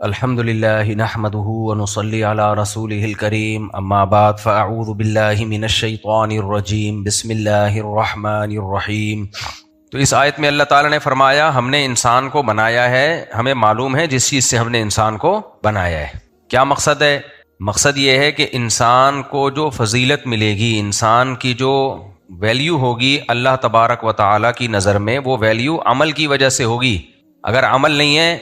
الحمد للہ نحمده ونصلی علی رسوله الکریم اما بعد فاعوذ باللہ من الشیطان الرجیم بسم اللہ الرحمن الرحیم۔ تو اس آیت میں اللہ تعالیٰ نے فرمایا ہم نے انسان کو بنایا ہے، ہمیں معلوم ہے جس چیز سے ہم نے انسان کو بنایا ہے۔ کیا مقصد ہے؟ مقصد یہ ہے کہ انسان کو جو فضیلت ملے گی، انسان کی جو ویلیو ہوگی اللہ تبارک و تعالیٰ کی نظر میں، وہ ویلیو عمل کی وجہ سے ہوگی۔ اگر عمل نہیں ہے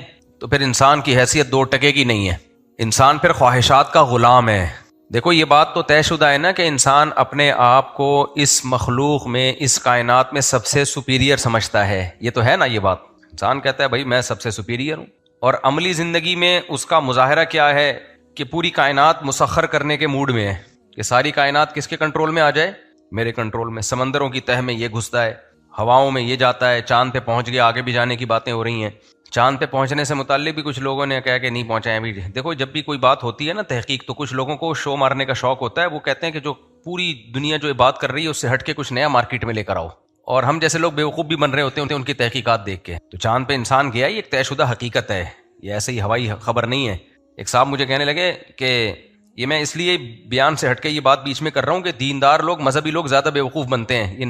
تو پھر انسان کی حیثیت دو ٹکے کی نہیں ہے، انسان پھر خواہشات کا غلام ہے۔ دیکھو یہ بات تو طے شدہ ہے نا کہ انسان اپنے آپ کو اس مخلوق میں، اس کائنات میں سب سے سپیریئر سمجھتا ہے، یہ تو ہے نا یہ بات۔ انسان کہتا ہے بھائی میں سب سے سپیریئر ہوں، اور عملی زندگی میں اس کا مظاہرہ کیا ہے کہ پوری کائنات مسخر کرنے کے موڈ میں ہے کہ ساری کائنات کس کے کنٹرول میں آ جائے؟ میرے کنٹرول میں۔ سمندروں کی تہ میں یہ گھستا ہے، ہواؤں میں یہ جاتا ہے، چاند پہ پہنچ گیا، آگے بھی جانے کی باتیں ہو رہی ہیں۔ چاند پہ پہنچنے سے متعلق بھی کچھ لوگوں نے کہا کہ نہیں پہنچے ابھی۔ دیکھو جب بھی کوئی بات ہوتی ہے نا تحقیق، تو کچھ لوگوں کو شو مارنے کا شوق ہوتا ہے، وہ کہتے ہیں کہ جو پوری دنیا جو بات کر رہی ہے اس سے ہٹ کے کچھ نیا مارکیٹ میں لے کر آؤ، اور ہم جیسے لوگ بیوقوف بھی بن رہے ہوتے ہیں ان کی تحقیقات دیکھ کے۔ تو چاند پہ انسان گیا، یہ ایک طے شدہ حقیقت ہے، یہ ایسے ہی ہوائی خبر نہیں ہے۔ ایک صاحب مجھے کہنے لگے کہ یہ میں اس لیے بیان سے ہٹ کے یہ بات بیچ میں کر رہا ہوں کہ دیندار لوگ، مذہبی لوگ زیادہ بیوقوف بنتے ہیں یہ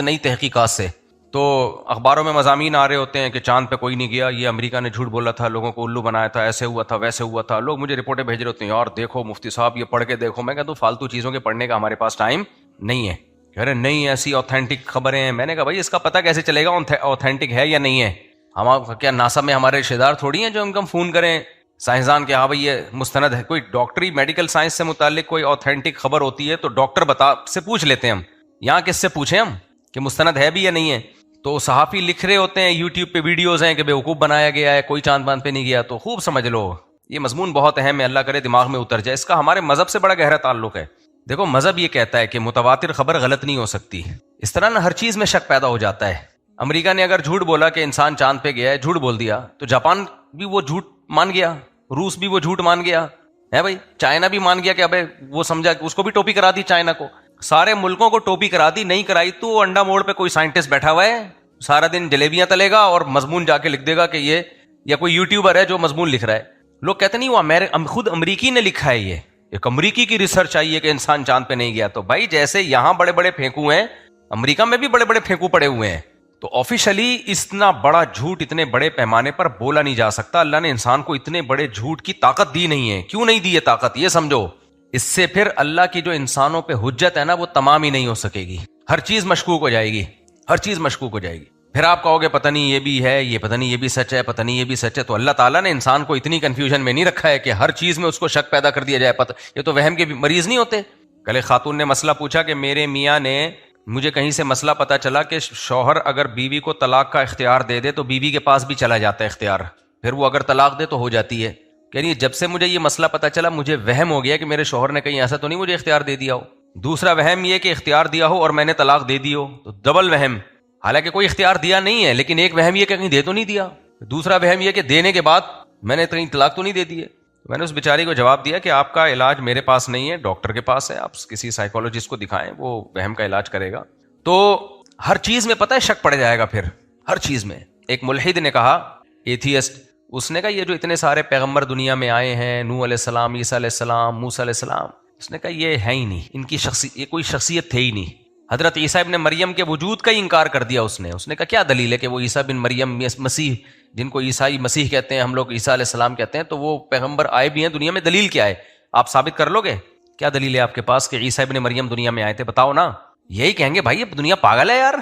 نئی تحقیقات سے۔ تو اخباروں میں مضامین آ رہے ہوتے ہیں کہ چاند پہ کوئی نہیں گیا، یہ امریکہ نے جھوٹ بولا تھا، لوگوں کو الو بنایا تھا، ایسے ہوا تھا ویسے ہوا تھا۔ لوگ مجھے رپورٹیں بھیج رہے ہوتے ہیں، یار دیکھو مفتی صاحب یہ پڑھ کے دیکھو۔ میں کہتا ہوں فالتو چیزوں کے پڑھنے کا ہمارے پاس ٹائم نہیں ہے۔ کہہ رہے نہیں ایسی اوتھینٹک خبریں ہیں۔ میں نے کہا بھائی اس کا پتہ کیسے چلے گا اوتھینٹک ہے یا نہیں ہے؟ ہم کیا ناسا میں ہمارے رشتہ دار تھوڑی ہیں جو ہم فون کریں سائنسدان کے ہاں بھائی یہ مستند ہے؟ کوئی ڈاکٹری میڈیکل سائنس سے متعلق کوئی اوتھینٹک خبر ہوتی ہے تو ڈاکٹر سے پوچھ لیتے ہیں ہم، یہاں کس سے پوچھیں ہم کہ مستند ہے بھی یا نہیں ہے؟ تو صحافی لکھ رہے ہوتے ہیں، یوٹیوب پہ ویڈیوز ہیں کہ بیوقوف بنایا گیا ہے، کوئی چاند باند پہ نہیں گیا۔ تو خوب سمجھ لو یہ مضمون بہت اہم ہے، اللہ کرے دماغ میں اتر جائے۔ اس کا ہمارے مذہب سے بڑا گہرا تعلق ہے۔ دیکھو مذہب یہ کہتا ہے کہ متواتر خبر غلط نہیں ہو سکتی۔ اس طرح نا ہر چیز میں شک پیدا ہو جاتا ہے۔ امریکہ نے اگر جھوٹ بولا کہ انسان چاند پہ گیا ہے، جھوٹ بول دیا، تو جاپان بھی وہ جھوٹ مان گیا، روس بھی وہ جھوٹ مان گیا ہے بھائی، چائنا بھی مان گیا کہ ابے وہ سمجھا کہ اس کو بھی ٹوپی کرا دی، چائنا کو، سارے ملکوں کو ٹوپی کرا دی۔ نہیں کرائی تو انڈا موڑ پہ کوئی سائنٹسٹ بیٹھا ہوا ہے سارا دن جلیبیاں تلے گا اور مضمون جا کے لکھ دے گا کہ یہ، یا کوئی یوٹیوبر ہے جو مضمون لکھ رہا ہے۔ لوگ کہتے نہیں وہ خود امریکی نے لکھا ہے، یہ ایک امریکی کی ریسرچ آئی ہے کہ انسان چاند پہ نہیں گیا۔ تو بھائی جیسے یہاں بڑے بڑے پھینکو ہیں، امریکہ میں بھی بڑے بڑے پھینکو پڑے ہوئے ہیں۔ تو آفیشلی اتنا بڑا جھوٹ اتنے بڑے پیمانے پر بولا نہیں جا سکتا۔ اللہ نے انسان کو اتنے بڑے جھوٹ کی طاقت دی نہیں ہے۔ کیوں نہیں دی یہ طاقت؟ یہ سمجھو، اس سے پھر اللہ کی جو انسانوں پہ حجت ہے نا وہ تمام ہی نہیں ہو سکے گی۔ ہر چیز مشکوک ہو جائے گی، ہر چیز مشکوک ہو جائے گی۔ پھر آپ کہو گے پتہ نہیں یہ بھی ہے، یہ پتہ نہیں یہ بھی سچ ہے، پتہ نہیں یہ بھی سچ ہے۔ تو اللہ تعالیٰ نے انسان کو اتنی کنفیوژن میں نہیں رکھا ہے کہ ہر چیز میں اس کو شک پیدا کر دیا جائے۔ پتہ یہ تو وہم کے مریض نہیں ہوتے۔ کل ایک خاتون نے مسئلہ پوچھا کہ میرے میاں نے، مجھے کہیں سے مسئلہ پتا چلا کہ شوہر اگر بیوی کو طلاق کا اختیار دے دے تو بیوی کے پاس بھی چلا جاتا ہے اختیار، پھر وہ اگر طلاق دے تو ہو جاتی ہے۔ یعنی جب سے مجھے یہ مسئلہ پتا چلا مجھے وہم ہو گیا کہ میرے شوہر نے کہیں ایسا تو نہیں مجھے اختیار دے دیا ہو۔ دوسرا وہم یہ کہ اختیار دیا ہو اور میں نے طلاق دے دی ہو، تو ڈبل وہم۔ حالانکہ کوئی اختیار دیا نہیں ہے، لیکن ایک وہم یہ کہ کہیں دے تو نہیں دیا، دوسرا وہم یہ کہ دینے کے بعد میں نے کہیں طلاق تو نہیں دے دی ہے۔ میں نے اس بیچاری کو جواب دیا کہ آپ کا علاج میرے پاس نہیں ہے، ڈاکٹر کے پاس ہے، آپ کسی سائیکولوجسٹ کو دکھائیں، وہ وہم کا علاج کرے گا۔ تو ہر چیز میں پتہ ہے شک پڑ جائے گا پھر، ہر چیز میں۔ ایک ملحد نے کہا، ایتھیسٹ، اس نے کہا یہ جو اتنے سارے پیغمبر دنیا میں آئے ہیں، نوح علیہ السلام، عیسیٰ علیہ السلام، موسیٰ علیہ السلام، اس نے کہا یہ ہے ہی نہیں، ان کی یہ کوئی شخصیت تھے ہی نہیں۔ حضرت عیسیٰ ابن مریم کے وجود کا ہی انکار کر دیا اس نے کہا کیا دلیل ہے کہ وہ عیسیٰ بن مریم مسیح، جن کو عیسائی مسیح کہتے ہیں، ہم لوگ عیسیٰ علیہ السلام کہتے ہیں، تو وہ پیغمبر آئے بھی ہیں دنیا میں، دلیل کیا ہے؟ آپ ثابت کر لو گے؟ کیا دلیل ہے آپ کے پاس کہ عیسیٰ ابن مریم دنیا میں آئے تھے؟ بتاؤ نا۔ یہی کہیں گے بھائی اب دنیا پاگل ہے یار،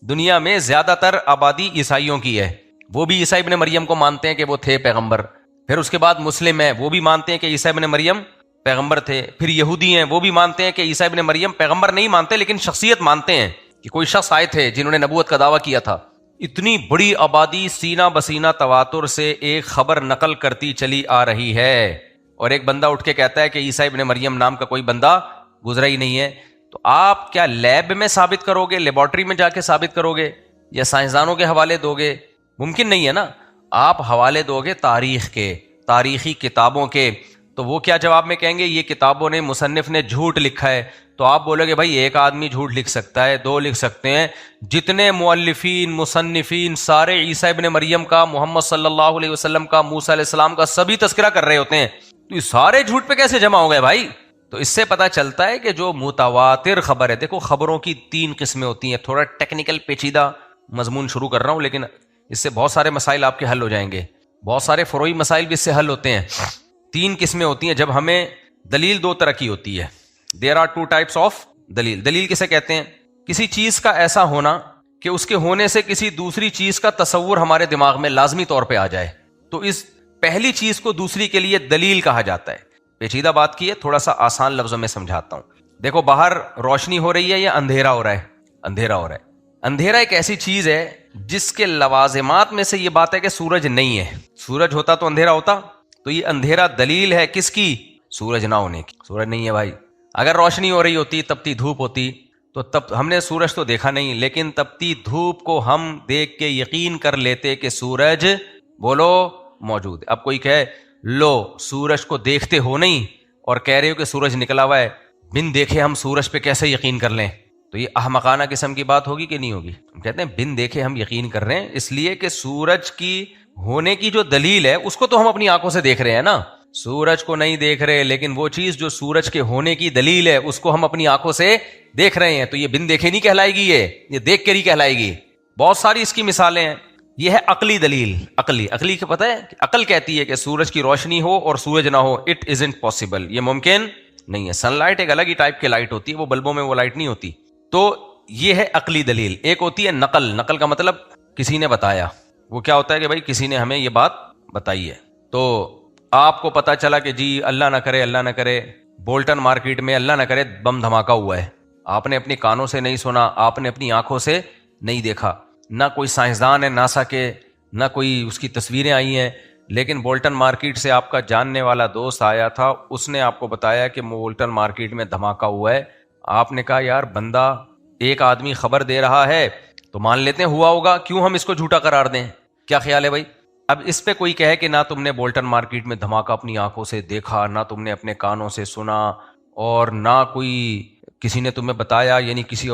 دنیا میں زیادہ تر آبادی عیسائیوں کی ہے، وہ بھی عیسیٰ ابن مریم کو مانتے ہیں کہ وہ تھے پیغمبر۔ پھر اس کے بعد مسلم ہیں، وہ بھی مانتے ہیں کہ عیسیٰ ابن مریم پیغمبر تھے۔ پھر یہودی ہیں، وہ بھی مانتے ہیں کہ عیسیٰ ابن مریم پیغمبر نہیں مانتے لیکن شخصیت مانتے ہیں کہ کوئی شخص آئے تھے جنہوں نے نبوت کا دعویٰ کیا تھا۔ اتنی بڑی آبادی سینہ بسینہ تواتر سے ایک خبر نقل کرتی چلی آ رہی ہے، اور ایک بندہ اٹھ کے کہتا ہے کہ عیسیٰ ابن مریم نام کا کوئی بندہ گزرا ہی نہیں ہے۔ تو آپ کیا لیب میں ثابت کرو گے، لیبارٹری میں جا کے ثابت کرو گے، یا سائنسدانوں کے حوالے دو گے؟ ممکن نہیں ہے نا۔ آپ حوالے دو گے تاریخ کے، تاریخی کتابوں کے، تو وہ کیا جواب میں کہیں گے؟ یہ کتابوں نے، مصنف نے جھوٹ لکھا ہے. تو آپ بولو گے بھائی ایک آدمی جھوٹ لکھ سکتا ہے، دو لکھ سکتے ہیں، جتنے مؤلفین مصنفین سارے عیسیٰ ابن مریم کا، محمد صلی اللہ علیہ وسلم کا، موسیٰ علیہ السلام کا سبھی تذکرہ کر رہے ہوتے ہیں، تو یہ سارے جھوٹ پہ کیسے جمع ہو گئے بھائی؟ تو اس سے پتہ چلتا ہے کہ جو متواتر خبر ہے، دیکھو خبروں کی 3 قسمیں ہوتی ہیں. تھوڑا ٹیکنیکل پیچیدہ مضمون شروع کر رہا ہوں، لیکن اس سے بہت سارے مسائل آپ کے حل ہو جائیں گے، بہت سارے فروعی مسائل بھی اس سے حل ہوتے ہیں. 3 قسمیں ہوتی ہیں جب ہمیں دلیل 2 طرح کی ہوتی ہے. دیر آر 2 ٹائپس آف دلیل. دلیل کسے کہتے ہیں؟ کسی چیز کا ایسا ہونا کہ اس کے ہونے سے کسی دوسری چیز کا تصور ہمارے دماغ میں لازمی طور پہ آ جائے، تو اس پہلی چیز کو دوسری کے لیے دلیل کہا جاتا ہے. پیچیدہ بات کی ہے، تھوڑا سا آسان لفظوں میں سمجھاتا ہوں. دیکھو باہر روشنی ہو رہی ہے یا اندھیرا ہو رہا ہے؟ اندھیرا ہو رہا ہے. اندھیرا ایک ایسی چیز ہے جس کے لوازمات میں سے یہ بات ہے کہ سورج نہیں ہے. سورج ہوتا تو اندھیرا ہوتا، تو یہ اندھیرا دلیل ہے کس کی؟ سورج نہ ہونے کی. سورج نہیں ہے بھائی. اگر روشنی ہو رہی ہوتی، تپتی دھوپ ہوتی، تو تب ہم نے سورج تو دیکھا نہیں، لیکن تپتی دھوپ کو ہم دیکھ کے یقین کر لیتے کہ سورج بولو موجود ہے. اب کوئی کہے لو سورج کو دیکھتے ہو نہیں اور کہہ رہے ہو کہ سورج نکلا ہوا ہے، بن دیکھے ہم سورج پہ کیسے یقین کر لیں؟ تو یہ احمقانہ قسم کی بات ہوگی کہ نہیں ہوگی؟ ہم کہتے ہیں بن دیکھے ہم یقین کر رہے ہیں اس لیے کہ سورج کی ہونے کی جو دلیل ہے اس کو تو ہم اپنی آنکھوں سے دیکھ رہے ہیں نا. سورج کو نہیں دیکھ رہے، لیکن وہ چیز جو سورج کے ہونے کی دلیل ہے اس کو ہم اپنی آنکھوں سے دیکھ رہے ہیں، تو یہ بن دیکھے نہیں کہلائے گی، یہ دیکھ کے نہیں کہلائے گی. بہت ساری اس کی مثالیں ہیں. یہ ہے عقلی دلیل. عقلی کو پتہ ہے، عقل کہتی ہے کہ سورج کی روشنی ہو اور سورج نہ ہو، اٹ ازنٹ پاسبل، یہ ممکن نہیں ہے. سن لائٹ ایک الگ ہی ٹائپ کی لائٹ ہوتی ہے، وہ بلبوں میں وہ لائٹ نہیں ہوتی. تو یہ ہے عقلی دلیل. ایک ہوتی ہے نقل کا مطلب کسی نے بتایا. وہ کیا ہوتا ہے کہ بھائی کسی نے ہمیں یہ بات بتائی ہے، تو آپ کو پتا چلا کہ جی اللہ نہ کرے بولٹن مارکیٹ میں اللہ نہ کرے بم دھماکہ ہوا ہے. آپ نے اپنی کانوں سے نہیں سنا، آپ نے اپنی آنکھوں سے نہیں دیکھا، نہ کوئی سائنسدان ہے ناسا کے، نہ کوئی اس کی تصویریں آئی ہیں، لیکن بولٹن مارکیٹ سے آپ کا جاننے والا دوست آیا تھا، اس نے آپ کو بتایا کہ بولٹن مارکیٹ میں دھماکہ ہوا ہے. آپ نے کہا یار بندہ ایک آدمی خبر دے رہا ہے تو مان لیتے ہیں ہوا ہوگا، کیوں ہم اس کو جھوٹا قرار دیں؟ کیا خیال ہے بھائی؟ اب اس پہ کوئی کہے کہ نہ تم نے بولٹن مارکیٹ میں دھماکہ اپنی آنکھوں سے دیکھا، نہ تم نے اپنے کانوں سے سنا، اور نہ کوئی کسی نے تمہیں بتایا، یعنی کسی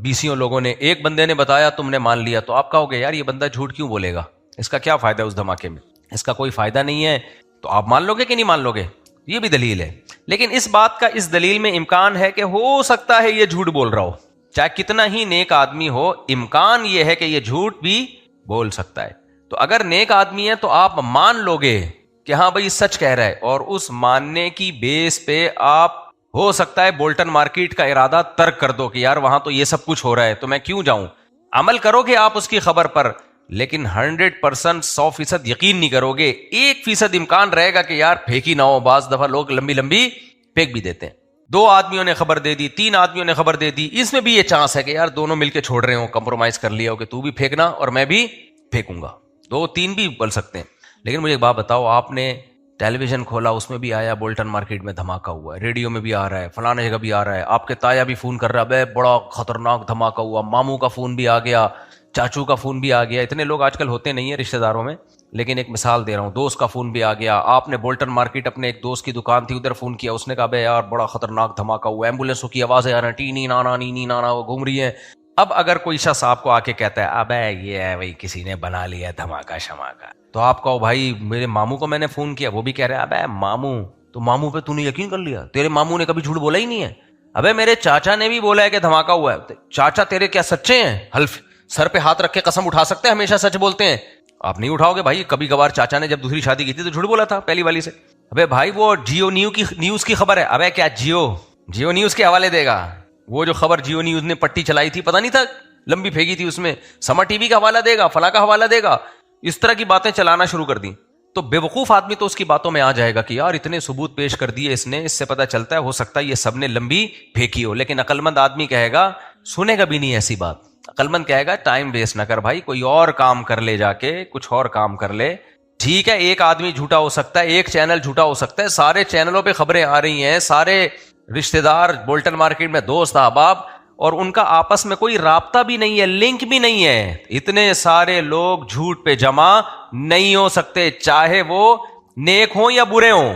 20 لوگوں نے، ایک بندے نے بتایا تم نے مان لیا، تو آپ کہو گے یار یہ بندہ جھوٹ کیوں بولے گا، اس کا کیا فائدہ اس دھماکے میں؟ اس کا کوئی فائدہ نہیں ہے. تو آپ مان لو گے کہ نہیں مان لو گے؟ یہ بھی دلیل ہے. لیکن اس بات کا اس دلیل میں امکان ہے کہ ہو سکتا ہے یہ جھوٹ بول رہا ہو، چاہے کتنا ہی نیک آدمی ہو، امکان یہ ہے کہ یہ جھوٹ بھی بول سکتا ہے. تو اگر نیک آدمی ہے تو آپ مان لو گے کہ ہاں بھائی سچ کہہ رہا ہے، اور اس ماننے کی بیس پہ آپ ہو سکتا ہے بولٹن مارکیٹ کا ارادہ ترک کر دو کہ یار وہاں تو یہ سب کچھ ہو رہا ہے تو میں کیوں جاؤں. عمل کرو گے آپ اس کی خبر پر، لیکن 100% 100% یقین نہیں کرو گے. 1% امکان رہے گا کہ یار پھینکی نہ ہو. بعض دفعہ لوگ لمبی پھینک بھی دیتے ہیں. 2 آدمیوں نے خبر دے دی، 3 آدمیوں نے خبر دے دی، اس میں بھی یہ چانس ہے کہ یار دونوں مل کے چھوڑ رہے ہوں، کمپرومائز کر لیا ہو کہ تو بھی پھینکنا اور میں بھی پھینکوں گا. 2-3 بھی بول سکتے ہیں. لیکن مجھے ایک بات بتاؤ، آپ نے ٹیلی ویژن کھولا، اس میں بھی آیا بولٹن مارکیٹ میں دھماکہ ہوا ہے، ریڈیو میں بھی آ رہا ہے، فلاں جگہ بھی آ رہا ہے، آپ کے تایا بھی فون کر رہا ہے بے بڑا خطرناک دھماکہ ہوا، ماموں کا فون بھی آ گیا، چاچو کا فون بھی آ گیا. اتنے لوگ آج کل ہوتے نہیں ہیں رشتہ داروں میں، لیکن ایک مثال دے رہا ہوں، دوست کا فون بھی آ گیا. آپ نے بولٹن مارکیٹ اپنے ایک دوست کی دکان تھی ادھر فون کیا، اس نے کہا بے یار بڑا خطرناک دھماکہ ہوا، ایمبولینسوں کی آوازیں آ رہی ہیں، ٹینی نانا نینی نانا وہ گھوم رہی ہیں. اب اگر کوئی شخص آپ کو آ کے کہتا ہے ابے یہ ہے بھائی کسی نے بنا لیا دھماکہ شماکہ، تو آپ کہو بھائی میرے ماموں کو میں نے فون کیا، وہ بھی کہہ رہے ہیں ابے ماموں، تو ماموں پہ تو نے یقین کر لیا، تیرے ماموں نے کبھی جھوٹ بولا ہی نہیں ہے. ابے میرے چاچا نے بھی بولا ہے کہ دھماکہ ہوا ہے. چاچا تیرے کیا سچے ہیں؟ حلف سر پہ ہاتھ رکھ کے قسم اٹھا سکتے ہیں ہمیشہ سچ بولتے ہیں؟ آپ نہیں اٹھاؤ گے بھائی. کبھی کبھار چاچا نے جب دوسری شادی کی تھی تو جھوٹ بولا تھا پہلی والی سے. ابے بھائی وہ جیو نیوز کی خبر ہے، ابے کیا جیو نیوز کے حوالے دے گا؟ وہ جو خبر جیو نیوز نے پٹی چلائی تھی، پتہ نہیں تھا لمبی پھینکی تھی، اس میں سما ٹی وی کا حوالہ دے گا، فلاں کا حوالہ دے گا، اس طرح کی باتیں چلانا شروع کر دیں. تو بے وقوف آدمی تو اس کی باتوں میں آ جائے گا کہ یار اتنے ثبوت پیش کر دیے اس نے، اس سے پتہ چلتا ہے ہو سکتا ہے یہ سب نے لمبی پھینکی ہو. لیکن عقل مند آدمی کہے گا، سنے گا بھی نہیں ایسی بات. عقل مند کہے گا ٹائم ویسٹ نہ کر بھائی، کوئی اور کام کر لے، جا کے کچھ اور کام کر لے. ٹھیک ہے ایک آدمی جھوٹا ہو سکتا ہے، ایک چینل جھوٹا ہو سکتا ہے، سارے چینلوں پہ خبریں آ رہی ہیں، سارے رشتہ دار بولٹن مارکیٹ میں دوست احباب، اور ان کا آپس میں کوئی رابطہ بھی نہیں ہے، لنک بھی نہیں ہے. اتنے سارے لوگ جھوٹ پہ جمع نہیں ہو سکتے، چاہے وہ نیک ہوں یا برے ہوں.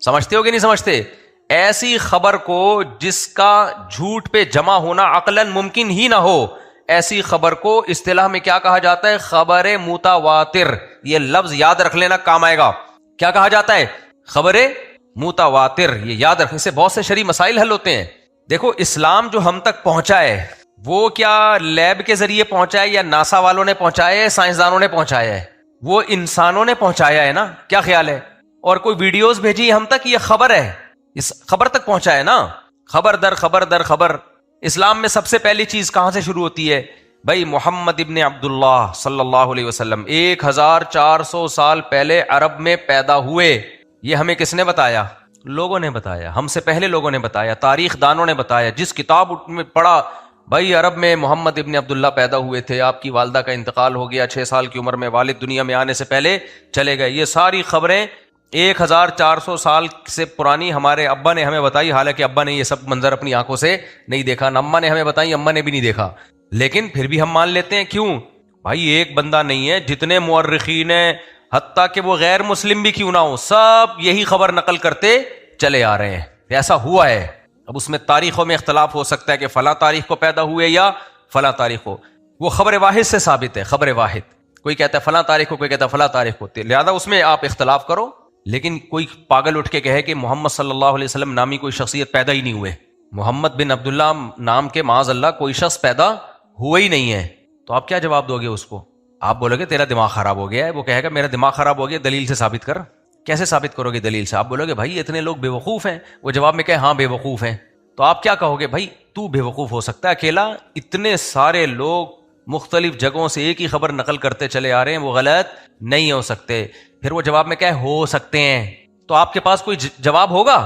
سمجھتے ہو کہ نہیں سمجھتے؟ ایسی خبر کو جس کا جھوٹ پہ جمع ہونا عقلاً ممکن ہی نہ ہو، ایسی خبر کو اصطلاح میں کیا کہا جاتا ہے؟ خبر متواتر. یہ لفظ یاد رکھ لینا، کام آئے گا. کیا کہا جاتا ہے؟ خبر متواتر. یہ یاد رکھنے سے بہت سے شرعی مسائل حل ہوتے ہیں. دیکھو اسلام جو ہم تک پہنچا ہے وہ کیا لیب کے ذریعے پہنچا ہے یا ناسا والوں نے پہنچایا ہے، سائنسدانوں نے پہنچایا ہے؟ وہ انسانوں نے پہنچایا ہے نا. کیا خیال ہے؟ اور کوئی ویڈیوز بھیجی ہم تک، یہ خبر ہے، اس خبر تک پہنچا ہے نا. خبر در خبر در خبر. اسلام میں سب سے پہلی چیز کہاں سے شروع ہوتی ہے بھائی؟ محمد ابن عبداللہ صلی اللہ علیہ وسلم 1400 سال پہلے عرب میں پیدا ہوئے. یہ ہمیں کس نے بتایا؟ لوگوں نے بتایا، ہم سے پہلے لوگوں نے بتایا، تاریخ دانوں نے بتایا. جس کتاب میں پڑھا بھائی عرب میں محمد ابن عبداللہ پیدا ہوئے تھے، آپ کی والدہ کا انتقال ہو گیا 6 سال کی عمر میں، والد دنیا میں آنے سے پہلے چلے گئے. یہ ساری خبریں 1400 سال سے پرانی ہمارے ابا نے ہمیں بتائی. حالانکہ ابا نے یہ سب منظر اپنی آنکھوں سے نہیں دیکھا، نہ اماں نے ہمیں بتائی، اماں نے بھی نہیں دیکھا، لیکن پھر بھی ہم مان لیتے ہیں. کیوں بھائی؟ ایک بندہ نہیں ہے، جتنے مورخین ہیں، حتیٰ کہ وہ غیر مسلم بھی کیوں نہ ہو، سب یہی خبر نقل کرتے چلے آ رہے ہیں. ایسا ہوا ہے. اب اس میں تاریخوں میں اختلاف ہو سکتا ہے کہ فلاں تاریخ کو پیدا ہوئے یا فلاں تاریخ کو. وہ خبر واحد سے ثابت ہے، خبر واحد. کوئی کہتا ہے فلاں تاریخ کو، کوئی کہتا ہے فلاں تاریخ کو، لہذا اس میں آپ اختلاف کرو. لیکن کوئی پاگل اٹھ کے کہے کہ محمد صلی اللہ علیہ وسلم نامی کوئی شخصیت پیدا ہی نہیں ہوئے، محمد بن عبداللہ نام کے معاذ اللہ کوئی شخص پیدا ہوا ہی نہیں ہے، تو آپ کیا جواب دو گے اس کو؟ آپ بولو گے تیرا دماغ خراب ہو گیا ہے. وہ کہے گا میرا دماغ خراب ہو گیا، دلیل سے ثابت کر. کیسے ثابت کرو گے دلیل سے؟ آپ بولو گے بھائی اتنے لوگ بے وقوف ہیں. وہ جواب میں کہے ہاں بے وقوف ہیں. تو آپ کیا کہو گے؟ بھائی تو بے وقوف ہو سکتا ہے اکیلا، اتنے سارے لوگ مختلف جگہوں سے ایک ہی خبر نقل کرتے چلے آ رہے ہیں، وہ غلط نہیں ہو سکتے. پھر وہ جواب میں کہے ہو سکتے ہیں، تو آپ کے پاس کوئی جواب ہوگا؟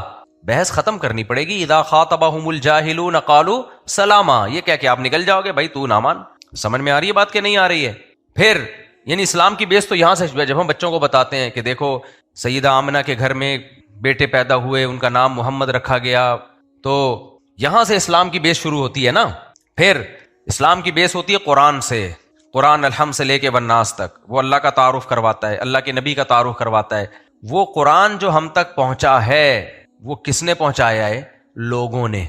بحث ختم کرنی پڑے گی. اذا خاطبهم الجاهلون قالوا سلاما. یہ کہہ کے آپ نکل جاؤ گے بھائی تو نہ مان. سمجھ میں آ رہی ہے بات کہ نہیں آ رہی ہے؟ پھر یعنی اسلام کی بیس تو یہاں سے جب ہم بچوں کو بتاتے ہیں کہ دیکھو سیدہ آمنہ کے گھر میں بیٹے پیدا ہوئے، ان کا نام محمد رکھا گیا، تو یہاں سے اسلام کی بیس شروع ہوتی ہے نا. پھر اسلام کی بیس ہوتی ہے قرآن سے. قرآن الحمد سے لے کے والناس تک وہ اللہ کا تعارف کرواتا ہے، اللہ کے نبی کا تعارف کرواتا ہے. وہ قرآن جو ہم تک پہنچا ہے وہ کس نے پہنچایا ہے؟ لوگوں نے.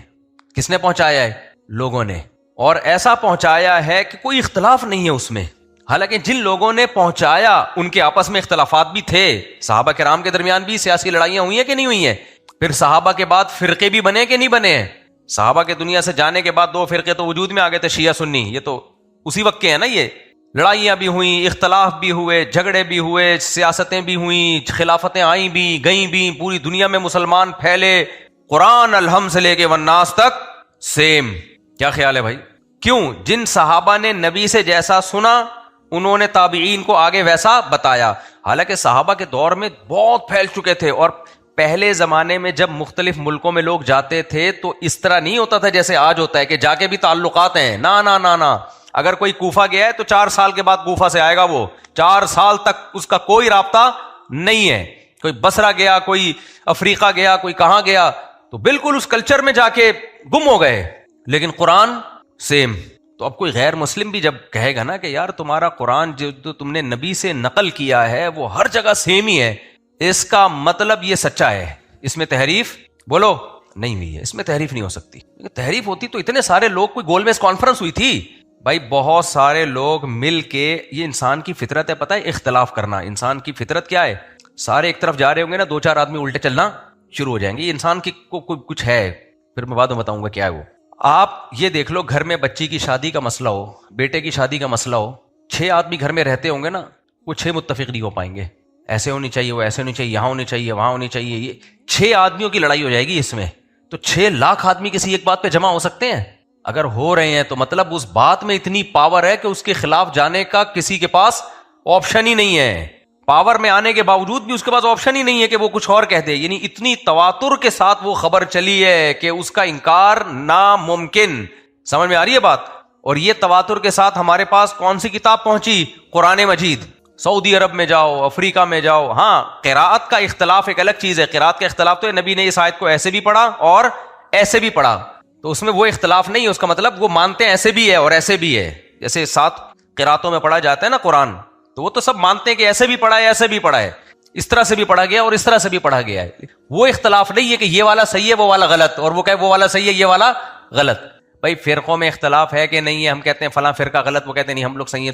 کس نے پہنچایا ہے؟ لوگوں نے. اور ایسا پہنچایا ہے کہ کوئی اختلاف نہیں ہے اس میں. حالانکہ جن لوگوں نے پہنچایا ان کے آپس میں اختلافات بھی تھے، صحابہ کرام کے درمیان بھی سیاسی لڑائیاں ہوئی ہیں کہ نہیں ہوئی ہیں. پھر صحابہ کے بعد فرقے بھی بنے کہ نہیں بنے ہیں؟ صحابہ کے دنیا سے جانے کے بعد 2 فرقے تو وجود میں آ گئے تھے، شیعہ سنی. یہ تو اسی وقت کے ہیں نا. یہ لڑائیاں بھی ہوئیں، اختلاف بھی ہوئے، جھگڑے بھی ہوئے، سیاستیں بھی ہوئیں، خلافتیں آئیں بھی گئیں بھی، پوری دنیا میں مسلمان پھیلے. قرآن الحمد سے لے کے والناس تک سیم. کیا خیال ہے بھائی؟ کیوں؟ جن صحابہ نے نبی سے جیسا سنا انہوں نے تابعین کو آگے ویسا بتایا. حالانکہ صحابہ کے دور میں بہت پھیل چکے تھے، اور پہلے زمانے میں جب مختلف ملکوں میں لوگ جاتے تھے تو اس طرح نہیں ہوتا تھا جیسے آج ہوتا ہے کہ جا کے بھی تعلقات ہیں. نا نا نا نا. اگر کوئی کوفہ گیا ہے تو 4 سال کے بعد کوفہ سے آئے گا، وہ 4 سال تک اس کا کوئی رابطہ نہیں ہے. کوئی بصرہ گیا، کوئی افریقہ گیا، کوئی کہاں گیا، تو بالکل اس کلچر میں جا کے گم ہو گئے. لیکن قرآن سیم. تو اب کوئی غیر مسلم بھی جب کہے گا نا کہ یار تمہارا قرآن جو تم نے نبی سے نقل کیا ہے وہ ہر جگہ سیم ہی ہے، اس کا مطلب یہ سچا ہے، اس میں تحریف بولو نہیں ہوئی ہے. اس میں تحریف نہیں ہو سکتی. تحریف ہوتی تو اتنے سارے لوگ، کوئی گول میز کانفرنس ہوئی تھی بھائی، بہت سارے لوگ مل کے. یہ انسان کی فطرت ہے، پتہ ہے اختلاف کرنا. انسان کی فطرت کیا ہے؟ سارے ایک طرف جا رہے ہوں گے نا، 2-4 آدمی الٹے چلنا شروع ہو جائیں گے. یہ انسان کی کچھ ہے، پھر میں بعد میں بتاؤں گا کیا ہے وہ. آپ یہ دیکھ لو، گھر میں بچی کی شادی کا مسئلہ ہو، بیٹے کی شادی کا مسئلہ ہو، 6 آدمی گھر میں رہتے ہوں گے نا، وہ 6 متفق نہیں ہو پائیں گے. ایسے ہونی چاہیے، وہ ایسے ہونی چاہیے، یہاں ہونی چاہیے، وہاں ہونی چاہیے. یہ 6 آدمیوں کی لڑائی ہو جائے گی اس میں. تو 6 لاکھ آدمی کسی ایک بات پہ جمع ہو سکتے ہیں؟ اگر ہو رہے ہیں تو مطلب اس بات میں اتنی پاور ہے کہ اس کے خلاف جانے کا کسی کے پاس آپشن ہی نہیں ہے. پاور میں آنے کے باوجود بھی اس کے پاس آپشن ہی نہیں ہے کہ وہ کچھ اور کہہ دے. یعنی اتنی تواتر کے ساتھ وہ خبر چلی ہے کہ اس کا انکار ناممکن. سمجھ میں آ رہی ہے بات؟ اور یہ تواتر کے ساتھ ہمارے پاس کون سی کتاب پہنچی؟ قرآن مجید. سعودی عرب میں جاؤ، افریقہ میں جاؤ. ہاں قراءت کا اختلاف ایک الگ چیز ہے. قراءت کا اختلاف تو ہے، نبی نے اس آیت کو ایسے بھی پڑھا اور ایسے بھی پڑھا، تو اس میں وہ اختلاف نہیں ہے. اس کا مطلب وہ مانتے ہیں ایسے بھی ہے اور ایسے بھی ہے. جیسے 7 قراءتوں میں پڑھا جاتا ہے نا قرآن، تو وہ تو سب مانتے ہیں کہ ایسے بھی پڑھا ہے ایسے بھی پڑھا ہے. اس طرح سے بھی پڑھا گیا اور اس طرح سے بھی پڑھا گیا ہے. وہ اختلاف نہیں ہے کہ یہ والا صحیح ہے وہ والا غلط، اور وہ کہ وہ والا صحیح ہے یہ والا غلط. بھائی فرقوں میں اختلاف ہے کہ نہیں ہے؟ ہم کہتے ہیں فلاں فرقہ غلط، وہ کہتے ہیں نہیں ہم لوگ صحیح ہیں،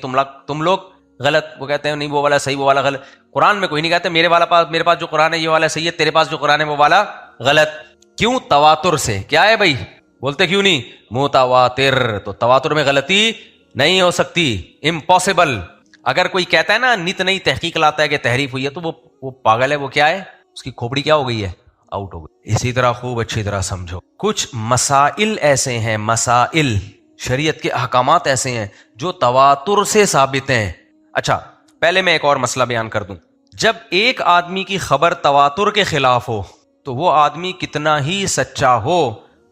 تم لوگ غلط. وہ کہتے ہیں نہیں وہ والا صحیح وہ والا غلط. قرآن میں کوئی نہیں کہتے میرے پاس جو قرآن ہے یہ والا صحیح ہے، تیرے پاس جو قرآن ہے وہ والا غلط. کیوں؟ تواتر سے. کیا ہے بھائی؟ بولتے کیوں نہیں؟ متواتر. تو تواتر میں غلطی نہیں ہو سکتی، امپاسبل. اگر کوئی کہتا ہے نا نت نئی تحقیق لاتا ہے کہ تحریف ہوئی ہے تو وہ پاگل ہے. وہ کیا ہے؟ اس کی کھوپڑی کیا ہو گئی ہے؟ آؤٹ ہو گئی. اسی طرح خوب اچھی طرح سمجھو، کچھ مسائل ایسے ہیں، مسائل شریعت کے احکامات ایسے ہیں جو تواتر سے ثابت ہیں. اچھا پہلے میں ایک اور مسئلہ بیان کر دوں. جب ایک آدمی کی خبر تواتر کے خلاف ہو تو وہ آدمی کتنا ہی سچا ہو،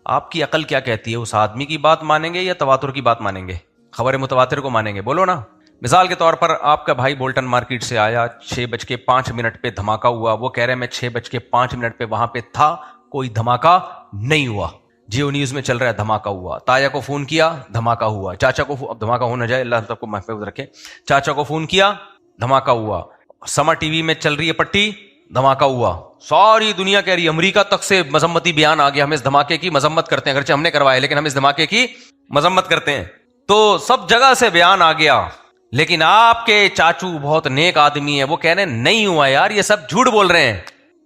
آپ کی عقل کیا کہتی ہے؟ اس آدمی کی بات مانیں گے یا تواتر کی بات مانیں گے؟ خبر متواتر کو مانیں گے؟ بولو نا. مثال کے طور پر آپ کا بھائی بولٹن مارکیٹ سے آیا، 6:05 پہ دھماکہ ہوا. وہ کہہ رہے میں 6:05 پہ وہاں پہ تھا، کوئی دھماکہ نہیں ہوا. جیو نیوز میں چل رہا ہے دھماکہ ہوا. تایا کو فون کیا، دھماکہ ہوا. چاچا کو اب دھماکہ ہو نہ جائے، اللہ سب کو محفوظ رکھے. چاچا کو فون کیا، دھماکہ ہوا. سما ٹی وی میں چل رہی ہے پٹی، دھماکہ ہوا. ساری دنیا کہہ رہی ہے، امریکہ تک سے مذمتی بیان آ گیا، ہم اس دھماکے کی مذمت کرتے ہیں، اگرچہ ہم نے کروایا لیکن ہم اس دھماکے کی مذمت کرتے ہیں. تو سب جگہ سے بیان آ گیا. لیکن آپ کے چاچو بہت نیک آدمی ہے، وہ کہہ رہے ہیں نہیں ہوا یار، یہ سب جھوٹ بول رہے ہیں.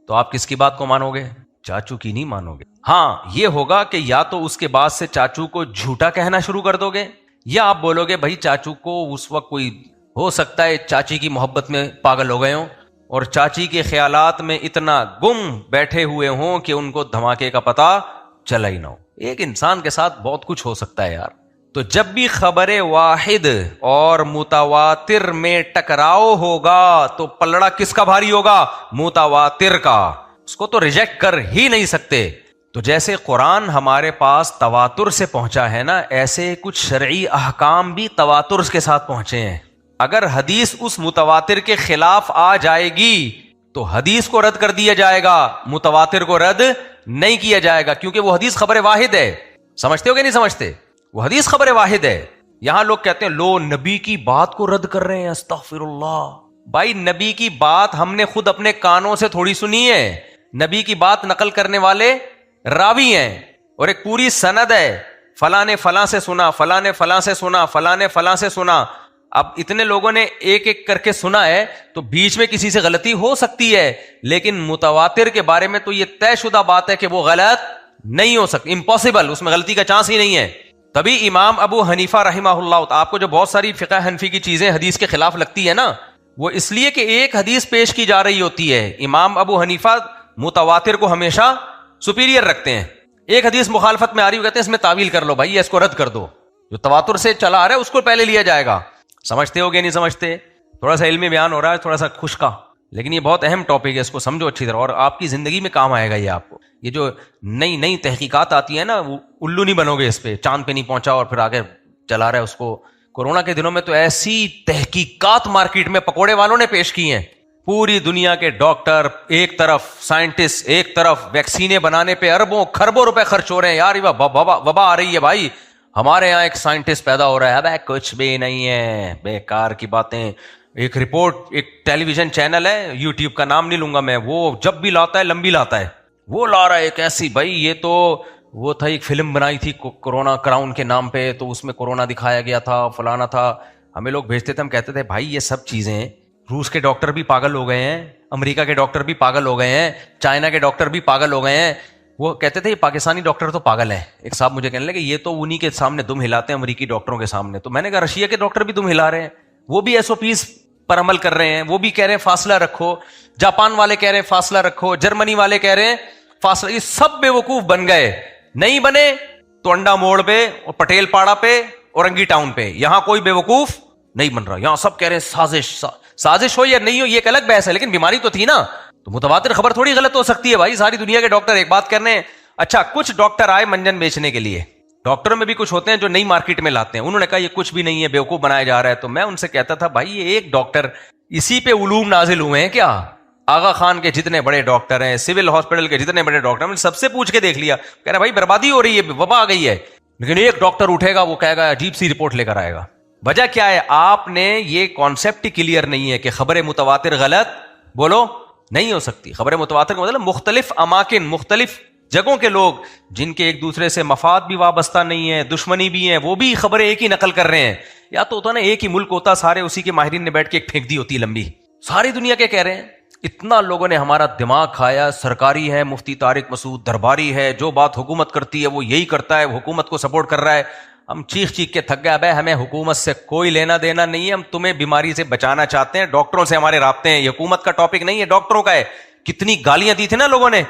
تو آپ کس کی بات کو مانو گے؟ چاچو کی نہیں مانو گے. ہاں یہ ہوگا کہ یا تو اس کے بعد سے چاچو کو جھوٹا کہنا شروع کر دو گے، یا آپ بولو گے بھائی چاچو کو اس وقت کوئی ہو سکتا ہے چاچی کی محبت میں پاگل ہو گئے ہوں اور چاچی کے خیالات میں اتنا گم بیٹھے ہوئے ہوں کہ ان کو دھماکے کا پتہ چلا ہی نہ ہو. ایک انسان کے ساتھ بہت کچھ ہو سکتا ہے یار. تو جب بھی خبر واحد اور متواتر میں ٹکراؤ ہوگا تو پلڑا کس کا بھاری ہوگا؟ متواتر کا. اس کو تو ریجیکٹ کر ہی نہیں سکتے. تو جیسے قرآن ہمارے پاس تواتر سے پہنچا ہے نا، ایسے کچھ شرعی احکام بھی تواتر کے ساتھ پہنچے ہیں. اگر حدیث اس متواتر کے خلاف آ جائے گی تو حدیث کو رد کر دیا جائے گا، متواتر کو رد نہیں کیا جائے گا، کیونکہ وہ حدیث خبر واحد ہے. سمجھتے ہو کہ نہیں سمجھتے؟ وہ حدیث خبر واحد ہے. یہاں لوگ کہتے ہیں لو نبی کی بات کو رد کر رہے ہیں، استغفر اللہ. بھائی نبی کی بات ہم نے خود اپنے کانوں سے تھوڑی سنی ہے. نبی کی بات نقل کرنے والے راوی ہیں اور ایک پوری سند ہے، فلاں نے فلاں سے سنا، فلاں نے فلاں سے سنا، فلاں نے فلاں سے سنا. اب اتنے لوگوں نے ایک ایک کر کے سنا ہے تو بیچ میں کسی سے غلطی ہو سکتی ہے، لیکن متواتر کے بارے میں تو یہ طے شدہ بات ہے کہ وہ غلط نہیں ہو سکتی، امپاسبل، اس میں غلطی کا چانس ہی نہیں ہے. تبھی امام ابو حنیفہ رحمہ اللہ، آپ کو جو بہت ساری فقہ حنفی کی چیزیں حدیث کے خلاف لگتی ہے نا، وہ اس لیے کہ ایک حدیث پیش کی جا رہی ہوتی ہے. امام ابو حنیفہ متواتر کو ہمیشہ سپیریئر رکھتے ہیں. ایک حدیث مخالفت میں آ رہی ہو کہتے ہیں اس میں تعویل کر لو بھائی، اس کو رد کر دو، جو تواتر سے چلا آ رہا ہے اس کو پہلے لیا جائے گا. سمجھتے ہو کہ نہیں سمجھتے؟ تھوڑا سا علمی بیان ہو رہا ہے، تھوڑا سا خشکا، لیکن یہ بہت اہم ٹاپک ہے، اس کو سمجھو اچھی طرح اور آپ کی زندگی میں کام آئے گا. یہ آپ کو یہ جو نئی تحقیقات آتی ہیں نا، وہ الو نہیں بنو گے اس پہ. چاند پہ نہیں پہنچا اور پھر آگے چلا رہا ہے اس کو. کورونا کے دنوں میں تو ایسی تحقیقات مارکیٹ میں پکوڑے والوں نے پیش کی ہیں. پوری دنیا کے ڈاکٹر ایک طرف، سائنٹسٹ ایک طرف، ویکسینیں بنانے پہ اربوں خربوں روپے خرچ ہو رہے ہیں. یار یہ وبا آ رہی ہے بھائی، ہمارے یہاں ایک سائنٹسٹ پیدا ہو رہا ہے. ابے کچھ بھی نہیں ہے، بیکار کی باتیں. ایک رپورٹ، ایک ٹیلی ویژن چینل ہے، یوٹیوب کا نام نہیں لوں گا میں، وہ جب بھی لاتا ہے لمبی لاتا ہے. وہ لا رہا ہے ایک ایسی، بھائی یہ تو وہ تھا، ایک فلم بنائی تھی کورونا کراؤن کے نام پہ، تو اس میں کورونا دکھایا گیا تھا، فلانا تھا. ہمیں لوگ بھیجتے تھے، ہم کہتے تھے بھائی یہ سب چیزیں، روس کے ڈاکٹر بھی پاگل ہو گئے ہیں، امریکہ کے ڈاکٹر بھی پاگل ہو گئے ہیں، چائنا کے ڈاکٹر بھی پاگل ہو گئے ہیں. وہ کہتے تھے یہ پاکستانی ڈاکٹر تو پاگل ہیں. ایک صاحب مجھے کہنے لگے یہ تو انہی کے سامنے دم ہلاتے ہیں، امریکی ڈاکٹروں کے سامنے. تو میں نے کہا رشیا کے ڈاکٹر بھی دم ہلا رہے ہیں، وہ بھی ایس او پیز پر عمل کر رہے ہیں، وہ بھی کہہ رہے ہیں فاصلہ رکھو. جاپان والے کہہ رہے ہیں فاصلہ رکھو، جرمنی والے کہہ رہے ہیں فاصلہ. یہ سب بے وقوف بن گئے. نہیں بنے تو انڈا موڑ پہ اور پٹیل پاڑا پہ اورنگی ٹاؤن پہ، یہاں کوئی بے وقوف نہیں بن رہا. یہاں سب کہہ رہے ہیں سازش ہو یا نہیں ہو یہ ایک الگ بحث ہے، لیکن بیماری تو تھی نا. تو متواتر خبر تھوڑی غلط ہو سکتی ہے بھائی. ساری دنیا کے ڈاکٹر ایک بات کرنے ہیں. اچھا کچھ ڈاکٹر آئے منجن بیچنے کے لیے. ڈاکٹروں میں بھی کچھ ہوتے ہیں جو نئی مارکیٹ میں لاتے ہیں. انہوں نے کہا یہ کچھ بھی نہیں ہے، بیوقوف بنایا جا رہا ہے. تو میں ان سے کہتا تھا بھائی یہ ایک ڈاکٹر، اسی پہ علوم نازل ہوئے ہیں کیا؟ آغا خان کے جتنے بڑے ڈاکٹر ہیں، سول ہاسپٹل کے جتنے بڑے ڈاکٹر ہیں، سب سے پوچھ کے دیکھ لیا. کہہ رہا بھائی بربادی ہو رہی ہے، وبا آ گئی ہے. لیکن ایک ڈاکٹر اٹھے گا، وہ کہے گا عجیب سی رپورٹ لے کر آئے گا. وجہ کیا ہے؟ آپ نے یہ کانسیپٹ کلیئر نہیں ہے کہ خبر متواتر غلط، بولو نہیں ہو سکتی. خبر متواتر کا مطلب مختلف اماکن، مختلف جگہوں کے لوگ جن کے ایک دوسرے سے مفاد بھی وابستہ نہیں ہے، دشمنی بھی ہے، وہ بھی خبریں ایک ہی نقل کر رہے ہیں. یا تو ہوتا نا ایک ہی ملک ہوتا، سارے اسی کے ماہرین نے بیٹھ کے ایک پھینک دی ہوتی لمبی، ساری دنیا کے کہہ رہے ہیں. اتنا لوگوں نے ہمارا دماغ کھایا. سرکاری ہے مفتی طارق مسعود، درباری ہے، جو بات حکومت کرتی ہے وہ یہی کرتا ہے، حکومت کو سپورٹ کر رہا ہے. ہم چیخ چیخ کے تھک گئے. ابے ہمیں حکومت سے کوئی لینا دینا نہیں ہے، ہم تمہیں بیماری سے بچانا چاہتے ہیں. ڈاکٹروں سے ہمارے رابطے ہیں، یہ حکومت کا ٹاپک نہیں ہے، ڈاکٹروں کا ہے. کتنی گالیاں دی تھی نا لوگوں نے،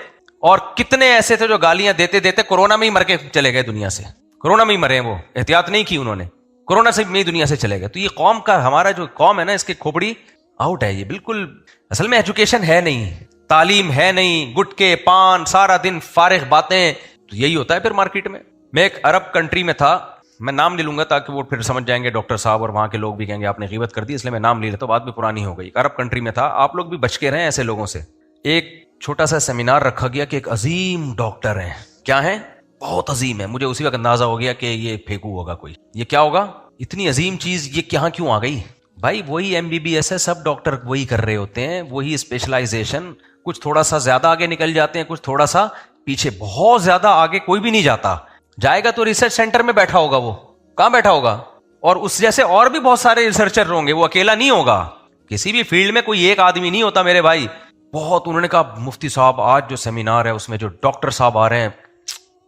اور کتنے ایسے تھے جو گالیاں دیتے دیتے کورونا میں ہی مر کے چلے گئے دنیا سے. کورونا میں ہی مرے، وہ احتیاط نہیں کی انہوں نے، کورونا سے میں دنیا سے چلے گئے. تو یہ قوم کا، ہمارا جو قوم ہے نا، اس کی کھوپڑی آؤٹ ہے. یہ بالکل اصل میں ایجوکیشن ہے نہیں، تعلیم ہے نہیں، گٹکے پان سارا دن فارغ باتیں. تو یہی ہوتا ہے پھر مارکیٹ میں. میں ایک عرب کنٹری میں تھا، میں نام لے لوں گا تاکہ وہ پھر سمجھ جائیں گے ڈاکٹر صاحب، اور وہاں کے لوگ بھی کہیں گے آپ نے غیبت کر دی، اس لیے میں نام لے لیتا ہوں، بات بھی پرانی ہو گئی. ایک عرب کنٹری میں تھا، آپ لوگ بھی بچ کے رہیں ایسے لوگوں سے. ایک چھوٹا سا سیمینار رکھا گیا کہ ایک عظیم ڈاکٹر ہیں. کیا ہیں؟ بہت عظیم ہے. مجھے اسی وقت اندازہ ہو گیا کہ یہ پھینکو ہوگا کوئی. یہ کیا ہوگا؟ اتنی عظیم چیز یہ کہاں کیوں آ گئی؟ بھائی وہی MBBS ہے، سب ڈاکٹر وہی کر رہے ہوتے ہیں، وہی اسپیشلائزیشن. کچھ تھوڑا سا زیادہ آگے نکل جاتے ہیں، کچھ تھوڑا سا پیچھے. بہت زیادہ آگے کوئی بھی نہیں جاتا. جائے گا تو ریسرچ سینٹر میں بیٹھا ہوگا. وہ کہاں بیٹھا ہوگا؟ اور اس جیسے اور بھی بہت سارے ریسرچر ہوں گے، وہ اکیلا نہیں ہوگا. کسی بھی فیلڈ میں کوئی ایک آدمی نہیں ہوتا میرے بھائی. بہت انہوں نے کہا مفتی صاحب آج جو سیمینار ہے اس میں جو ڈاکٹر صاحب آ رہے ہیں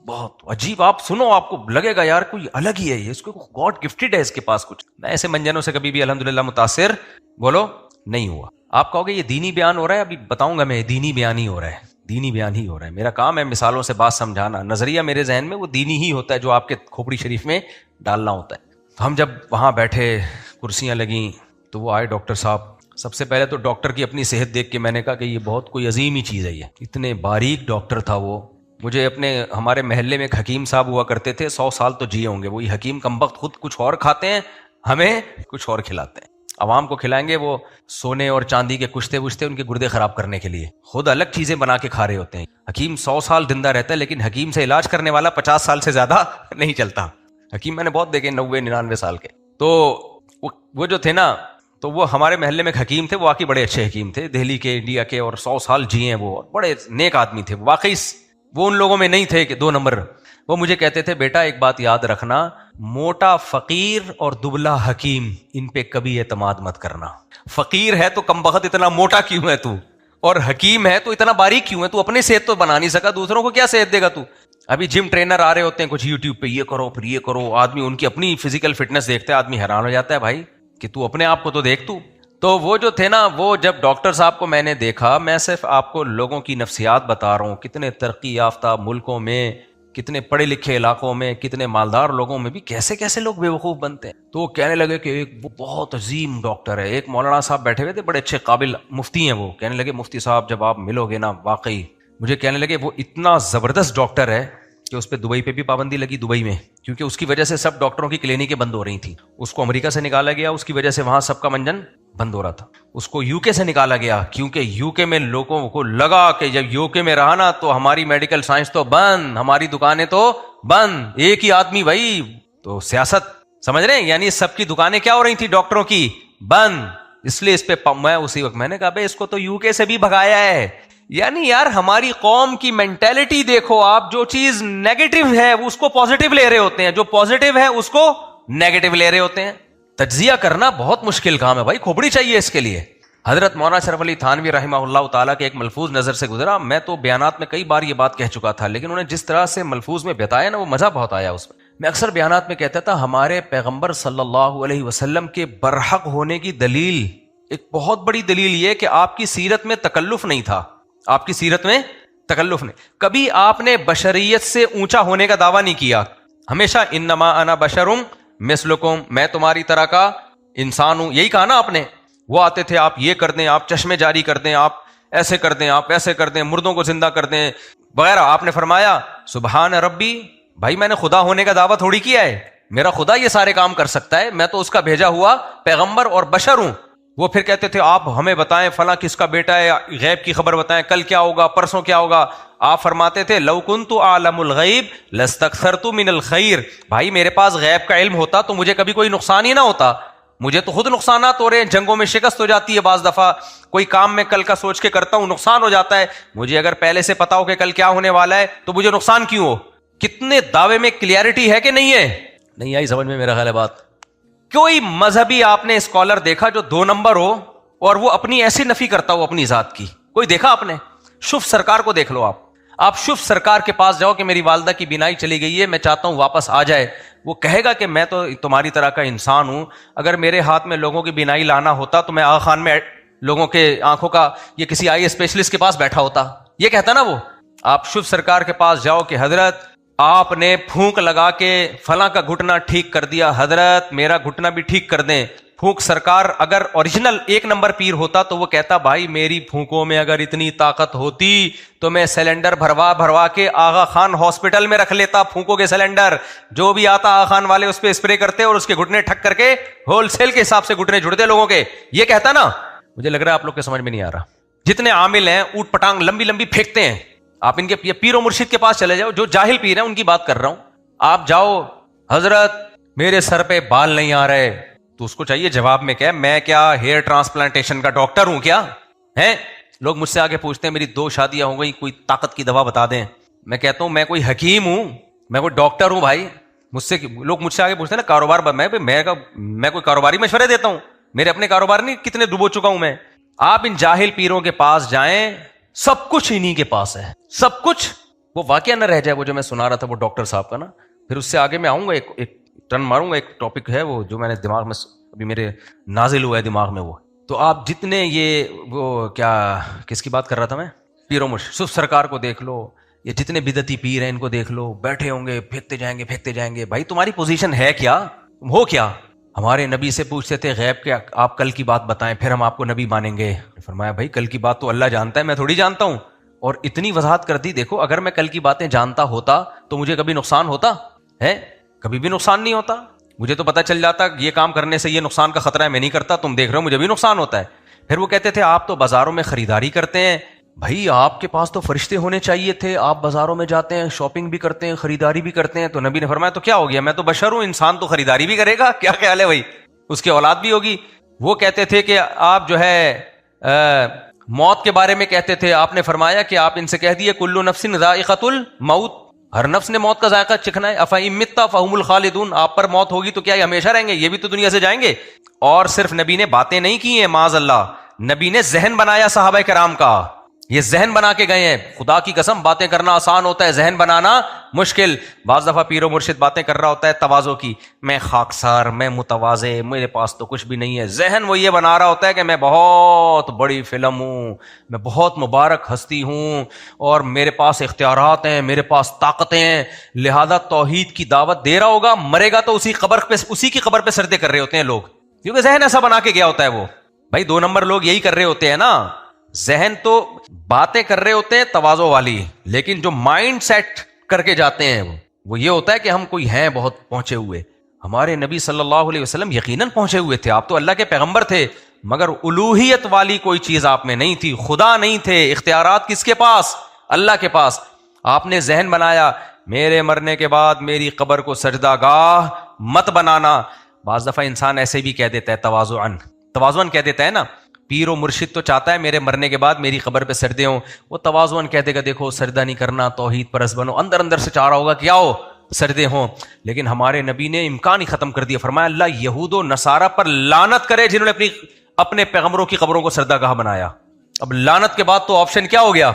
بہت عجیب، آپ سنو آپ کو لگے گا یار کوئی الگ ہی ہے یہ، اس کو گاڈ گفٹڈ ہے اس کے پاس کچھ. میں ایسے منجنوں سے کبھی بھی الحمدللہ متاثر بولو نہیں ہوا. آپ کہو گے یہ دینی بیان ہو رہا ہے، ابھی بتاؤں گا میں. دینی بیان ہی ہو رہا ہے، دینی بیان ہی ہو رہا ہے. میرا کام ہے مثالوں سے بات سمجھانا. نظریہ میرے ذہن میں وہ دینی ہی ہوتا ہے جو آپ کے کھوپڑی شریف میں ڈالنا ہوتا ہے. ہم جب وہاں بیٹھے، کرسیاں لگیں، تو وہ آئے ڈاکٹر صاحب. سب سے پہلے تو ڈاکٹر کی اپنی صحت دیکھ کے میں نے کہا کہ یہ بہت کوئی عظیم ہی چیز ہے. یہ اتنے باریک ڈاکٹر تھا وہ. مجھے ہمارے محلے میں ایک حکیم صاحب ہوا کرتے تھے، 100 سال تو جیے ہوں گے. وہی حکیم کمبخت خود کچھ اور کھاتے ہیں، ہمیں کچھ اور کھلاتے ہیں. عوام کو کھلائیں گے وہ سونے اور چاندی کے کشتے وشتے ان کے گردے خراب کرنے کے لیے، خود الگ چیزیں بنا کے کھا رہے ہوتے ہیں. حکیم 100 سال زندہ رہتا ہے، لیکن حکیم سے علاج کرنے والا 50 سال سے زیادہ نہیں چلتا. حکیم میں نے بہت دیکھے 90-99 سال کے. تو وہ جو تھے نا، تو وہ ہمارے محلے میں ایک حکیم تھے، وہ واقعی بڑے اچھے حکیم تھے، دہلی کے، انڈیا کے، اور 100 سال جیے ہیں وہ. بڑے نیک آدمی تھے واقعی. وہ ان لوگوں میں نہیں تھے کہ 2 نمبر. وہ مجھے کہتے تھے بیٹا ایک بات یاد رکھنا، موٹا فقیر اور دبلا حکیم ان پہ کبھی اعتماد مت کرنا. فقیر ہے تو کم بخت اتنا موٹا کیوں ہے تو، اور حکیم ہے تو اتنا باریک کیوں ہے تو؟ اپنی صحت تو بنا نہیں سکا، دوسروں کو کیا صحت دے گا تو؟ ابھی جم ٹرینر آ رہے ہوتے ہیں کچھ یوٹیوب پہ، یہ کرو پھر یہ کرو. آدمی ان کی اپنی فزیکل فٹنس دیکھتا ہے، آدمی حیران ہو جاتا ہے بھائی کہ تو اپنے آپ کو تو دیکھ تو. تو وہ جو تھے نا، وہ جب ڈاکٹر صاحب کو میں نے دیکھا، میں صرف آپ کو لوگوں کی نفسیات بتا رہا ہوں، کتنے ترقی یافتہ ملکوں میں، کتنے پڑھے لکھے علاقوں میں، کتنے مالدار لوگوں میں بھی کیسے کیسے لوگ بیوقوف بنتے ہیں. تو وہ کہنے لگے کہ ایک وہ بہت عظیم ڈاکٹر ہے. ایک مولانا صاحب بیٹھے ہوئے تھے، بڑے اچھے قابل مفتی ہیں. وہ کہنے لگے مفتی صاحب جب آپ ملو گے نا، واقعی مجھے کہنے لگے وہ اتنا زبردست ڈاکٹر ہے کہ اس پہ دبئی پہ بھی پابندی لگی، دبئی میں، کیونکہ اس کی وجہ سے سب ڈاکٹروں کی کلینکیں بند ہو رہی تھیں. اس کو امریکہ سے نکالا گیا، اس کی وجہ سے وہاں سب کا منجن بند ہو رہا تھا. اس کو UK سے نکالا گیا، کیونکہ UK میں لوگوں کو لگا کہ جب UK میں رہا نا تو ہماری میڈیکل سائنس تو بند، ہماری دکانیں تو بند. ایک ہی آدمی بھائی، تو سیاست سمجھ رہے ہیں، یعنی سب کی دکانیں کیا ہو رہی تھی ڈاکٹروں کی؟ بند. اس لیے اس پہ میں اسی وقت میں نے کہا بھائی اس کو تو UK سے بھی بھگایا ہے. یعنی یار ہماری قوم کی مینٹیلٹی دیکھو آپ، جو چیز نیگیٹو ہے اس کو پازیٹیو لے رہے ہوتے ہیں، جو پازیٹیو ہے اس کو نیگیٹو لے رہے ہوتے ہیں. تجزیہ کرنا بہت مشکل کام ہے بھائی، کھوپڑی چاہیے اس کے لیے. حضرت مولانا اشرف علی تھانوی رحمہ اللہ تعالیٰ کے ایک ملفوظ نظر سے گزرا. میں تو بیانات میں کئی بار یہ بات کہہ چکا تھا، لیکن انہوں نے جس طرح سے ملفوظ میں بتایا نا، وہ مزہ بہت آیا اس میں. میں اکثر بیانات میں کہتا تھا ہمارے پیغمبر صلی اللہ علیہ وسلم کے برحق ہونے کی دلیل، ایک بہت بڑی دلیل یہ کہ آپ کی سیرت میں تکلف نہیں تھا. آپ کی سیرت میں تکلف نہیں، کبھی آپ نے بشریت سے اونچا ہونے کا دعویٰ نہیں کیا. ہمیشہ انما انا بشرم مثلکم، میں تمہاری طرح کا انسان ہوں، یہی کہا نا آپ نے. وہ آتے تھے آپ یہ کر دیں، آپ چشمے جاری کر دیں، آپ ایسے کر دیں، آپ ایسے کر دیں، مردوں کو زندہ کر دیں وغیرہ. آپ نے فرمایا سبحان ربی، بھائی میں نے خدا ہونے کا دعویٰ تھوڑی کیا ہے، میرا خدا یہ سارے کام کر سکتا ہے، میں تو اس کا بھیجا ہوا پیغمبر اور بشر ہوں. وہ پھر کہتے تھے آپ ہمیں بتائیں فلاں کس کا بیٹا ہے، غیب کی خبر بتائیں، کل کیا ہوگا، پرسوں کیا ہوگا. آپ فرماتے تھے لو کنت اعلم الغیب لاستکثرت من الخیر، بھائی میرے پاس غیب کا علم ہوتا تو مجھے کبھی کوئی نقصان ہی نہ ہوتا، مجھے تو خود نقصانات ہو رہے ہیں, جنگوں میں شکست ہو جاتی ہے, بعض دفعہ کوئی کام میں کل کا سوچ کے کرتا ہوں نقصان ہو جاتا ہے. مجھے اگر پہلے سے پتا ہو کہ کل کیا ہونے والا ہے تو مجھے نقصان کیوں ہو؟ کتنے دعوے میں کلیئرٹی ہے کہ نہیں ہے؟ نہیں آئی سمجھ میں میرا خیال ہے بات. کوئی مذہبی آپ نے اسکالر دیکھا جو 2 نمبر ہو اور وہ اپنی ایسی نفی کرتا ہو اپنی ذات کی؟ کوئی دیکھا آپ نے؟ شوف سرکار کو دیکھ لو. آپ شوف سرکار کے پاس جاؤ کہ میری والدہ کی بینائی چلی گئی ہے, میں چاہتا ہوں واپس آ جائے. وہ کہے گا کہ میں تو تمہاری طرح کا انسان ہوں, اگر میرے ہاتھ میں لوگوں کی بینائی لانا ہوتا تو میں آغا خان میں لوگوں کے آنکھوں کا یہ کسی آئی اسپیشلسٹ کے پاس بیٹھا ہوتا. یہ کہتا نا وہ. آپ شوف سرکار کے پاس جاؤ کہ حضرت آپ نے پھونک لگا کے فلاں کا گھٹنا ٹھیک کر دیا, حضرت میرا گھٹنا بھی ٹھیک کر دیں. پھونک سرکار اگر اوریجنل 1 نمبر پیر ہوتا تو وہ کہتا بھائی میری پھونکوں میں اگر اتنی طاقت ہوتی تو میں سلنڈر بھروا کے آغا خان ہاسپٹل میں رکھ لیتا. پھونکوں کے سلنڈر جو بھی آتا آغا خان والے اس پہ اسپرے کرتے اور اس کے گھٹنے ٹھک کر کے ہول سیل کے حساب سے گھٹنے جڑتے لوگوں کے. یہ کہتا نا. مجھے لگ رہا ہے آپ لوگ کے سمجھ میں نہیں آ رہا. جتنے عامل ہیں اوٹ پٹانگ لمبی لمبی پھینکتے ہیں, آپ ان کے پیر و مرشد کے پاس چلے جاؤ, جو جاہل پیر ہیں ان کی بات کر رہا ہوں. آپ جاؤ حضرت میرے سر پہ بال نہیں آ رہے, تو اس کو چاہیے جواب میں کیا میں کیا ہیئر ٹرانسپلانٹیشن کا ڈاکٹر ہوں کیا ہے؟ لوگ مجھ سے آگے پوچھتے ہیں میری 2 شادیاں ہو گئی, کوئی طاقت کی دوا بتا دیں. میں کہتا ہوں میں کوئی حکیم ہوں, میں کوئی ڈاکٹر ہوں بھائی. لوگ مجھ سے آگے پوچھتے ہیں نا کاروبار, میں کوئی کاروباری مشورے دیتا ہوں؟ میرے اپنے کاروبار نہیں کتنے ڈوبو چکا ہوں میں. آپ ان جاہل پیروں کے پاس جائیں, سب کچھ انہی کے پاس ہے, سب کچھ. وہ واقعہ نہ رہ جائے وہ جو میں سنا رہا تھا وہ ڈاکٹر صاحب کا نا, پھر اس سے آگے میں آؤں گا, ایک ٹرن ماروں گا. ایک ٹاپک ہے وہ جو میں نے دماغ میں ابھی میرے نازل ہوا ہے دماغ میں وہ. تو آپ جتنے یہ وہ کیا کس کی بات کر رہا تھا میں, پیروں مرشد سرکار کو دیکھ لو, یہ جتنے بدعتی پیر ہیں ان کو دیکھ لو, بیٹھے ہوں گے پھینکتے جائیں گے. بھائی تمہاری پوزیشن ہے کیا, تم ہو کیا؟ ہمارے نبی سے پوچھتے تھے غیب کے آپ کل کی بات بتائیں پھر ہم آپ کو نبی مانیں گے. فرمایا بھائی کل کی بات تو اللہ جانتا ہے, میں تھوڑی جانتا ہوں. اور اتنی وضاحت کر دی, دیکھو اگر میں کل کی باتیں جانتا ہوتا تو مجھے کبھی نقصان ہوتا ہے؟ کبھی بھی نقصان نہیں ہوتا. مجھے تو پتا چل جاتا یہ کام کرنے سے یہ نقصان کا خطرہ ہے, میں نہیں کرتا. تم دیکھ رہے ہو مجھے بھی نقصان ہوتا ہے. پھر وہ کہتے تھے آپ تو بازاروں میں خریداری کرتے ہیں. بھائی آپ کے پاس تو فرشتے ہونے چاہیے تھے, آپ بازاروں میں جاتے ہیں, شاپنگ بھی کرتے ہیں, خریداری بھی کرتے ہیں. تو نبی نے فرمایا تو کیا ہو گیا, میں تو بشر ہوں, انسان تو خریداری بھی کرے گا. کیا خیال ہے بھائی, اس کی اولاد بھی ہوگی. وہ کہتے تھے کہ آپ جو ہے موت کے بارے میں کہتے تھے, آپ نے فرمایا کہ آپ ان سے کہہ دیے کلو نفس ذائقۃ الموت, ہر نفس نے موت کا ذائقہ چکھنا ہے. افإن مت فهم الخالدون, آپ پر موت ہوگی تو کیا یہ ہمیشہ رہیں گے, یہ بھی تو دنیا سے جائیں گے. اور صرف نبی نے باتیں نہیں کی ہیں, معاذ اللہ, نبی نے ذہن بنایا صحابہ کرام کا. یہ ذہن بنا کے گئے ہیں. خدا کی قسم باتیں کرنا آسان ہوتا ہے, ذہن بنانا مشکل. بعض دفعہ پیر و مرشد باتیں کر رہا ہوتا ہے تواضع کی, میں خاکسار, میں متواضع, میرے پاس تو کچھ بھی نہیں ہے. ذہن وہ یہ بنا رہا ہوتا ہے کہ میں بہت بڑی فلم ہوں, میں بہت مبارک ہستی ہوں, اور میرے پاس اختیارات ہیں, میرے پاس طاقتیں ہیں. لہذا توحید کی دعوت دے رہا ہوگا, مرے گا تو اسی کی قبر پہ سجدے کر رہے ہوتے ہیں لوگ, کیونکہ ذہن ایسا بنا کے گیا ہوتا ہے وہ. بھائی 2 نمبر لوگ یہی کر رہے ہوتے ہیں نا, ذہن تو باتیں کر رہے ہوتے ہیں تواضع والی, لیکن جو مائنڈ سیٹ کر کے جاتے ہیں وہ یہ ہوتا ہے کہ ہم کوئی ہیں بہت پہنچے ہوئے. ہمارے نبی صلی اللہ علیہ وسلم یقیناً پہنچے ہوئے تھے, آپ تو اللہ کے پیغمبر تھے, مگر الوہیت والی کوئی چیز آپ میں نہیں تھی, خدا نہیں تھے. اختیارات کس کے پاس؟ اللہ کے پاس. آپ نے ذہن بنایا میرے مرنے کے بعد میری قبر کو سجدہ گاہ مت بنانا. بعض دفعہ انسان ایسے بھی کہہ دیتا ہے تواضعاً کہہ دیتا ہے نا, پیر و مرشد تو چاہتا ہے میرے مرنے کے بعد میری قبر پہ سجدے ہوں, وہ تواضعاً کہہ دے گا دیکھو سجدہ نہیں کرنا, توحید پرست بنو. اندر سے چاہ رہا ہوگا کیا ہو, سجدے ہوں. لیکن ہمارے نبی نے امکان ہی ختم کر دیا. فرمایا اللہ یہود و نصارہ پر لعنت کرے جنہوں نے اپنے پیغمبروں کی قبروں کو سجدہ گاہ بنایا. اب لعنت کے بعد تو آپشن کیا ہو گیا,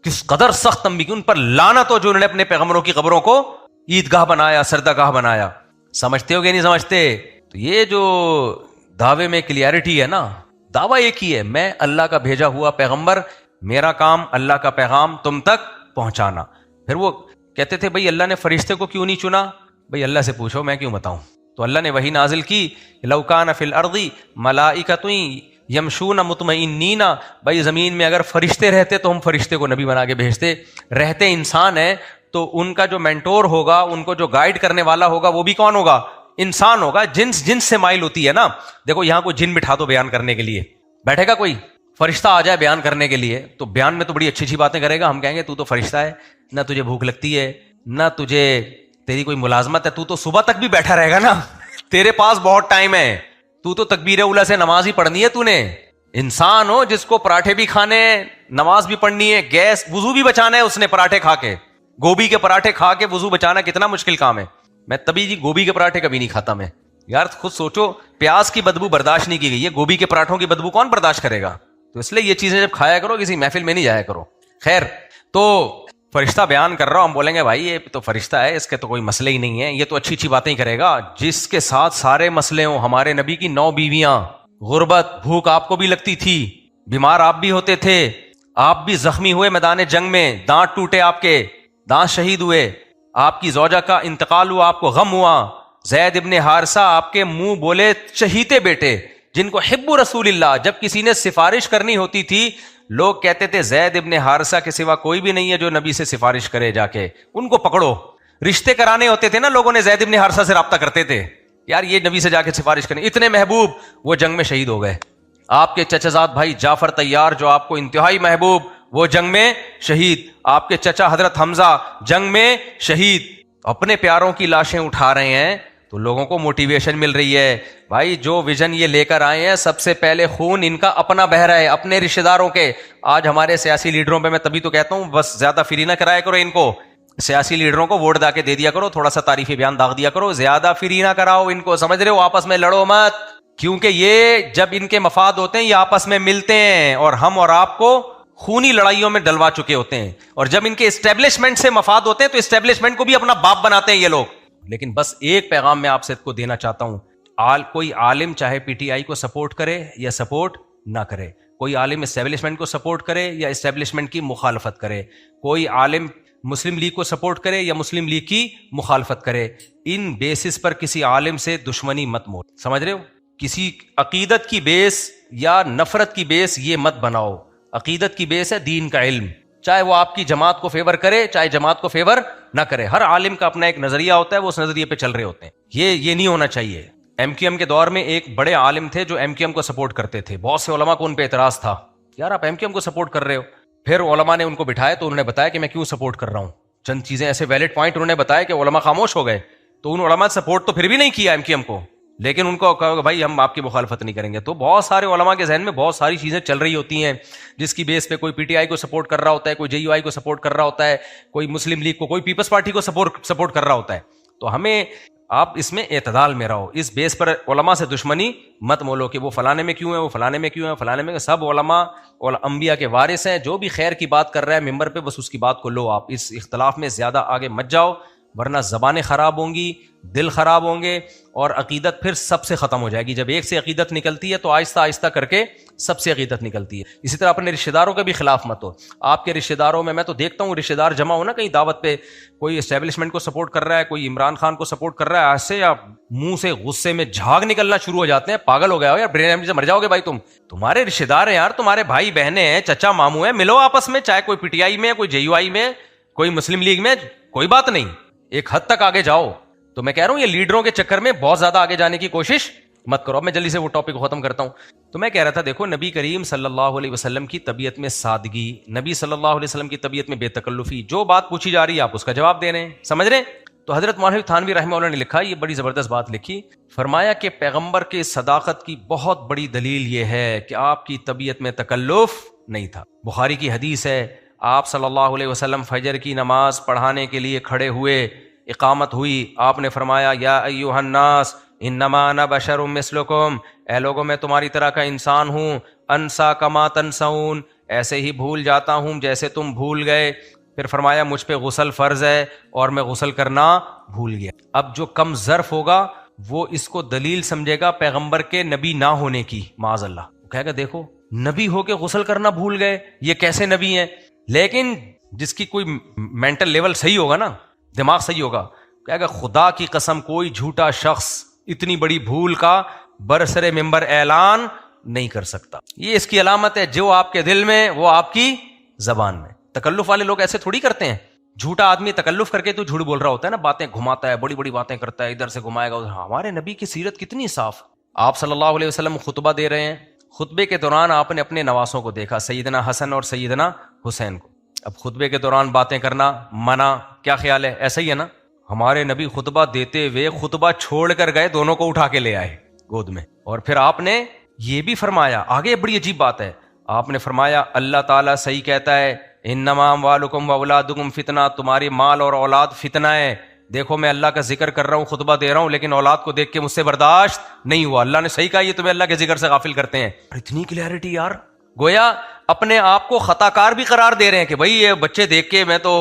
کس قدر سخت تنبیہ, ان پر لعنت ہو جو انہوں نے اپنے پیغمبروں کی قبروں کو عیدگاہ بنایا, سجدہ گاہ بنایا. سمجھتے ہو کہ نہیں سمجھتے؟ تو یہ جو دعوے میں کلیئرٹی ہے نا, دعویٰ ایک ہی ہے, میں اللہ کا بھیجا ہوا پیغمبر, میرا کام اللہ کا پیغام تم تک پہنچانا. پھر وہ کہتے تھے بھئی اللہ نے فرشتے کو کیوں نہیں چنا؟ بھئی اللہ سے پوچھو, میں کیوں بتاؤں. تو اللہ نے وحی نازل کی, لو کان فی الارض ملائکۃ یمشون مطمئنین, بھئی زمین میں اگر فرشتے رہتے تو ہم فرشتے کو نبی بنا کے بھیجتے. رہتے انسان ہیں تو ان کا جو مینٹور ہوگا, ان کو جو گائیڈ کرنے والا ہوگا, وہ بھی کون ہوگا؟ انسان ہوگا. جنس سے مائل ہوتی ہے نا. دیکھو یہاں کوئی جن بٹھا دو بیان کرنے کے لیے, بیٹھے گا کوئی فرشتہ آ جائے بیان کرنے کے لیے, تو بیان میں تو بڑی اچھی باتیں کرے گا. ہم کہیں گے تو فرشتہ ہے, نہ تجھے بھوک لگتی ہے, نہ تیری کوئی ملازمت ہے, تو صبح تک بھی بیٹھا رہے گا نا, تیرے پاس بہت ٹائم ہے, تو تکبیر اولا سے نماز ہی پڑھنی ہے تو نے. انسان ہو جس کو پراٹھے بھی کھانے ہیں, نماز بھی پڑھنی ہے, گیس وضو بھی بچانا ہے اس نے پراٹھے کھا کے, گوبھی کے پراٹھے کھا کے وضو بچانا کتنا مشکل کام ہے. میں تبھی جی گوبھی کے پراٹھے کبھی نہیں کھاتا میں. یار خود سوچو, پیاز کی بدبو برداشت نہیں کی گئی ہے, گوبھی کے پراٹھوں کی بدبو کون برداشت کرے گا؟ تو اس لیے یہ چیزیں جب کھایا کرو کسی محفل میں نہیں جایا کرو. خیر, تو فرشتہ بیان کر رہا ہوں, ہم بولیں گے بھائی یہ تو فرشتہ ہے, اس کے تو کوئی مسئلے ہی نہیں ہے, یہ تو اچھی اچھی باتیں ہی کرے گا. جس کے ساتھ سارے مسئلے ہوں. ہمارے نبی کی 9 بیویاں, غربت, بھوک آپ کو بھی لگتی تھی, بیمار آپ بھی ہوتے تھے, آپ بھی زخمی ہوئے میدان جنگ میں, دانت ٹوٹے, آپ کے دانت شہید ہوئے, آپ کی زوجہ کا انتقال ہوا, آپ کو غم ہوا. زید ابن حارثہ آپ کے منہ بولے چہیتے بیٹے, جن کو حب رسول اللہ, جب کسی نے سفارش کرنی ہوتی تھی لوگ کہتے تھے زید ابن حارثہ کے سوا کوئی بھی نہیں ہے جو نبی سے سفارش کرے, جا کے ان کو پکڑو. رشتے کرانے ہوتے تھے نا, لوگوں نے زید ابن حارثہ سے رابطہ کرتے تھے, یار یہ نبی سے جا کے سفارش کریں. اتنے محبوب, وہ جنگ میں شہید ہو گئے. آپ کے چچا زاد بھائی جعفر طیار, جو آپ کو انتہائی محبوب, وہ جنگ میں شہید. آپ کے چچا حضرت حمزہ جنگ میں شہید. اپنے پیاروں کی لاشیں اٹھا رہے ہیں تو لوگوں کو موٹیویشن مل رہی ہے. بھائی جو ویژن یہ لے کر آئے ہیں, سب سے پہلے خون ان کا اپنا بہ رہا ہے, اپنے رشتہ داروں کے. آج ہمارے سیاسی لیڈروں پہ میں تبھی تو کہتا ہوں بس زیادہ فری نہ کرایا کرو ان کو. سیاسی لیڈروں کو ووٹ دا کے دے دیا کرو, تھوڑا سا تعریفی بیان داغ دیا کرو, زیادہ فری نہ کراؤ ان کو, سمجھ رہے ہو؟ آپس میں لڑو مت, کیونکہ یہ جب ان کے مفاد ہوتے ہیں یہ آپس میں ملتے ہیں, اور ہم اور آپ کو خونی لڑائیوں میں ڈلوا چکے ہوتے ہیں. اور جب ان کے اسٹیبلشمنٹ سے مفاد ہوتے ہیں تو اسٹیبلشمنٹ کو بھی اپنا باپ بناتے ہیں یہ لوگ. لیکن بس ایک پیغام میں آپ سے کو دینا چاہتا ہوں, کوئی عالم چاہے پی ٹی آئی کو سپورٹ کرے یا سپورٹ نہ کرے, کوئی عالم اسٹیبلشمنٹ کو سپورٹ کرے یا اسٹیبلشمنٹ کی مخالفت کرے, کوئی عالم مسلم لیگ کو سپورٹ کرے یا مسلم لیگ کی مخالفت کرے, ان بیسس پر کسی عالم سے دشمنی مت مول. سمجھ رہے ہو؟ کسی عقیدت کی بیس یا نفرت کی بیس یہ مت بناؤ. عقیدت کی بیس ہے دین کا علم, چاہے وہ آپ کی جماعت کو فیور کرے چاہے جماعت کو فیور نہ کرے. ہر عالم کا اپنا ایک نظریہ ہوتا ہے, وہ اس نظریے پہ چل رہے ہوتے ہیں. یہ نہیں ہونا چاہیے. ایم کیو ایم کے دور میں ایک بڑے عالم تھے جو ایم کیو ایم کو سپورٹ کرتے تھے, بہت سے علماء کو ان پہ اعتراض تھا, یار آپ ایم کیو ایم کو سپورٹ کر رہے ہو. پھر علماء نے ان کو بٹھایا تو انہوں نے بتایا کہ میں کیوں سپورٹ کر رہا ہوں. چند چیزیں ایسے ویلڈ پوائنٹ انہوں نے بتایا کہ علماء خاموش ہو گئے. تو ان علماء سپورٹ تو پھر بھی نہیں کیا ایم کیو ایم کو, لیکن ان کو کہا کہ بھائی ہم آپ کی مخالفت نہیں کریں گے. تو بہت سارے علماء کے ذہن میں بہت ساری چیزیں چل رہی ہوتی ہیں جس کی بیس پہ کوئی پی ٹی آئی کو سپورٹ کر رہا ہوتا ہے, کوئی جے یو آئی کو سپورٹ کر رہا ہوتا ہے, کوئی مسلم لیگ کو, کوئی پیپلز پارٹی کو سپورٹ کر رہا ہوتا ہے. تو ہمیں آپ اس میں اعتدال میں رہو. اس بیس پر علماء سے دشمنی مت مولو کہ وہ فلانے میں کیوں ہے, وہ فلانے میں کیوں ہے, فلانے میں. سب علماء اور انبیاء کے وارث ہیں. جو بھی خیر کی بات کر رہا ہے ممبر پہ بس اس کی بات کو لو. آپ اس اختلاف میں زیادہ آگے مت جاؤ, ورنہ زبانیں خراب ہوں گی, دل خراب ہوں گے, اور عقیدت پھر سب سے ختم ہو جائے گی. جب ایک سے عقیدت نکلتی ہے تو آہستہ آہستہ کر کے سب سے عقیدت نکلتی ہے. اسی طرح اپنے رشتہ داروں کے بھی خلاف مت ہو. آپ کے رشتہ داروں میں تو دیکھتا ہوں رشتہ دار جمع ہو نا کہیں دعوت پہ, کوئی اسٹیبلشمنٹ کو سپورٹ کر رہا ہے, کوئی عمران خان کو سپورٹ کر رہا ہے, ایسے یا منہ سے غصے میں جھاگ نکلنا شروع ہو جاتے ہیں. پاگل ہو گیا ہو یار, برین ہیمریج سے مر جاؤ گے بھائی تم. تمہارے رشتہ دار ہیں یار, تمہارے بھائی بہنیں ہیں, چچا ماموں ہیں, ملو آپس میں. چاہے کوئی پی ٹی آئی میں, کوئی جے یو آئی میں, کوئی مسلم لیگ میں, کوئی بات نہیں, ایک حد تک آگے جاؤ. تو میں کہہ رہا ہوں یہ لیڈروں کے چکر میں بہت زیادہ آگے جانے کی کوشش مت کرو. اب میں جلدی سے وہ ٹاپک کو ختم کرتا ہوں. تو میں کہہ رہا تھا دیکھو نبی کریم صلی اللہ علیہ وسلم کی طبیعت میں سادگی, نبی صلی اللہ علیہ وسلم کی طبیعت میں بے تکلفی. جو بات پوچھی جا رہی ہے آپ اس کا جواب دے رہے ہیں, سمجھ رہے ہیں. تو حضرت مولانا تھانوی رحمہ اللہ نے لکھا, یہ بڑی زبردست بات لکھی, فرمایا کہ پیغمبر کے صداقت کی بہت بڑی دلیل یہ ہے کہ آپ کی طبیعت میں تکلف نہیں تھا. بخاری کی حدیث ہے, آپ صلی اللہ علیہ وسلم فجر کی نماز پڑھانے کے لیے کھڑے ہوئے, اقامت ہوئی, آپ نے فرمایا یا ایھا الناس انما انا بشر مثلکم, اے لوگوں میں تمہاری طرح کا انسان ہوں, انسا کما تنسون, ایسے ہی بھول جاتا ہوں جیسے تم بھول گئے. پھر فرمایا مجھ پہ غسل فرض ہے اور میں غسل کرنا بھول گیا. اب جو کم ظرف ہوگا وہ اس کو دلیل سمجھے گا پیغمبر کے نبی نہ ہونے کی, معاذ اللہ. کہے گا دیکھو نبی ہو کے غسل کرنا بھول گئے, یہ کیسے نبی ہیں. لیکن جس کی کوئی مینٹل لیول صحیح ہوگا نا, دماغ صحیح ہوگا, کہے گا خدا کی قسم کوئی جھوٹا شخص اتنی بڑی بھول کا برسر ممبر اعلان نہیں کر سکتا. یہ اس کی علامت ہے, جو آپ کے دل میں وہ آپ کی زبان میں. تکلف والے لوگ ایسے تھوڑی کرتے ہیں. جھوٹا آدمی تکلف کر کے تو جھوٹ بول رہا ہوتا ہے نا, باتیں گھماتا ہے, بڑی بڑی باتیں کرتا ہے, ادھر سے گھمائے گا. ہمارے نبی کی سیرت کتنی صاف. آپ صلی اللہ علیہ وسلم خطبہ دے رہے ہیں, خطبے کے دوران آپ نے اپنے نواسوں کو دیکھا, سیدنا حسن اور سیدنا حسین کو. اب خطبے کے دوران باتیں کرنا منع, کیا خیال ہے, ایسا ہی ہے نا. ہمارے نبی خطبہ دیتے ہوئے خطبہ چھوڑ کر گئے, دونوں کو اٹھا کے لے آئے گود میں. اور پھر آپ نے یہ بھی فرمایا، آگے بڑی عجیب بات ہے، آپ نے فرمایا اللہ تعالیٰ صحیح کہتا ہے انما اموالکم واولادکم فتنہ، تمہاری مال اور اولاد فتنہ ہے. دیکھو میں اللہ کا ذکر کر رہا ہوں، خطبہ دے رہا ہوں، لیکن اولاد کو دیکھ کے مجھ سے برداشت نہیں ہوا. اللہ نے صحیح کہا، یہ تمہیں اللہ کے ذکر سے غافل کرتے ہیں. اتنی کلیئرٹی یار، گویا اپنے آپ کو خطا کار بھی قرار دے رہے ہیں کہ بھائی یہ بچے دیکھ کے میں تو،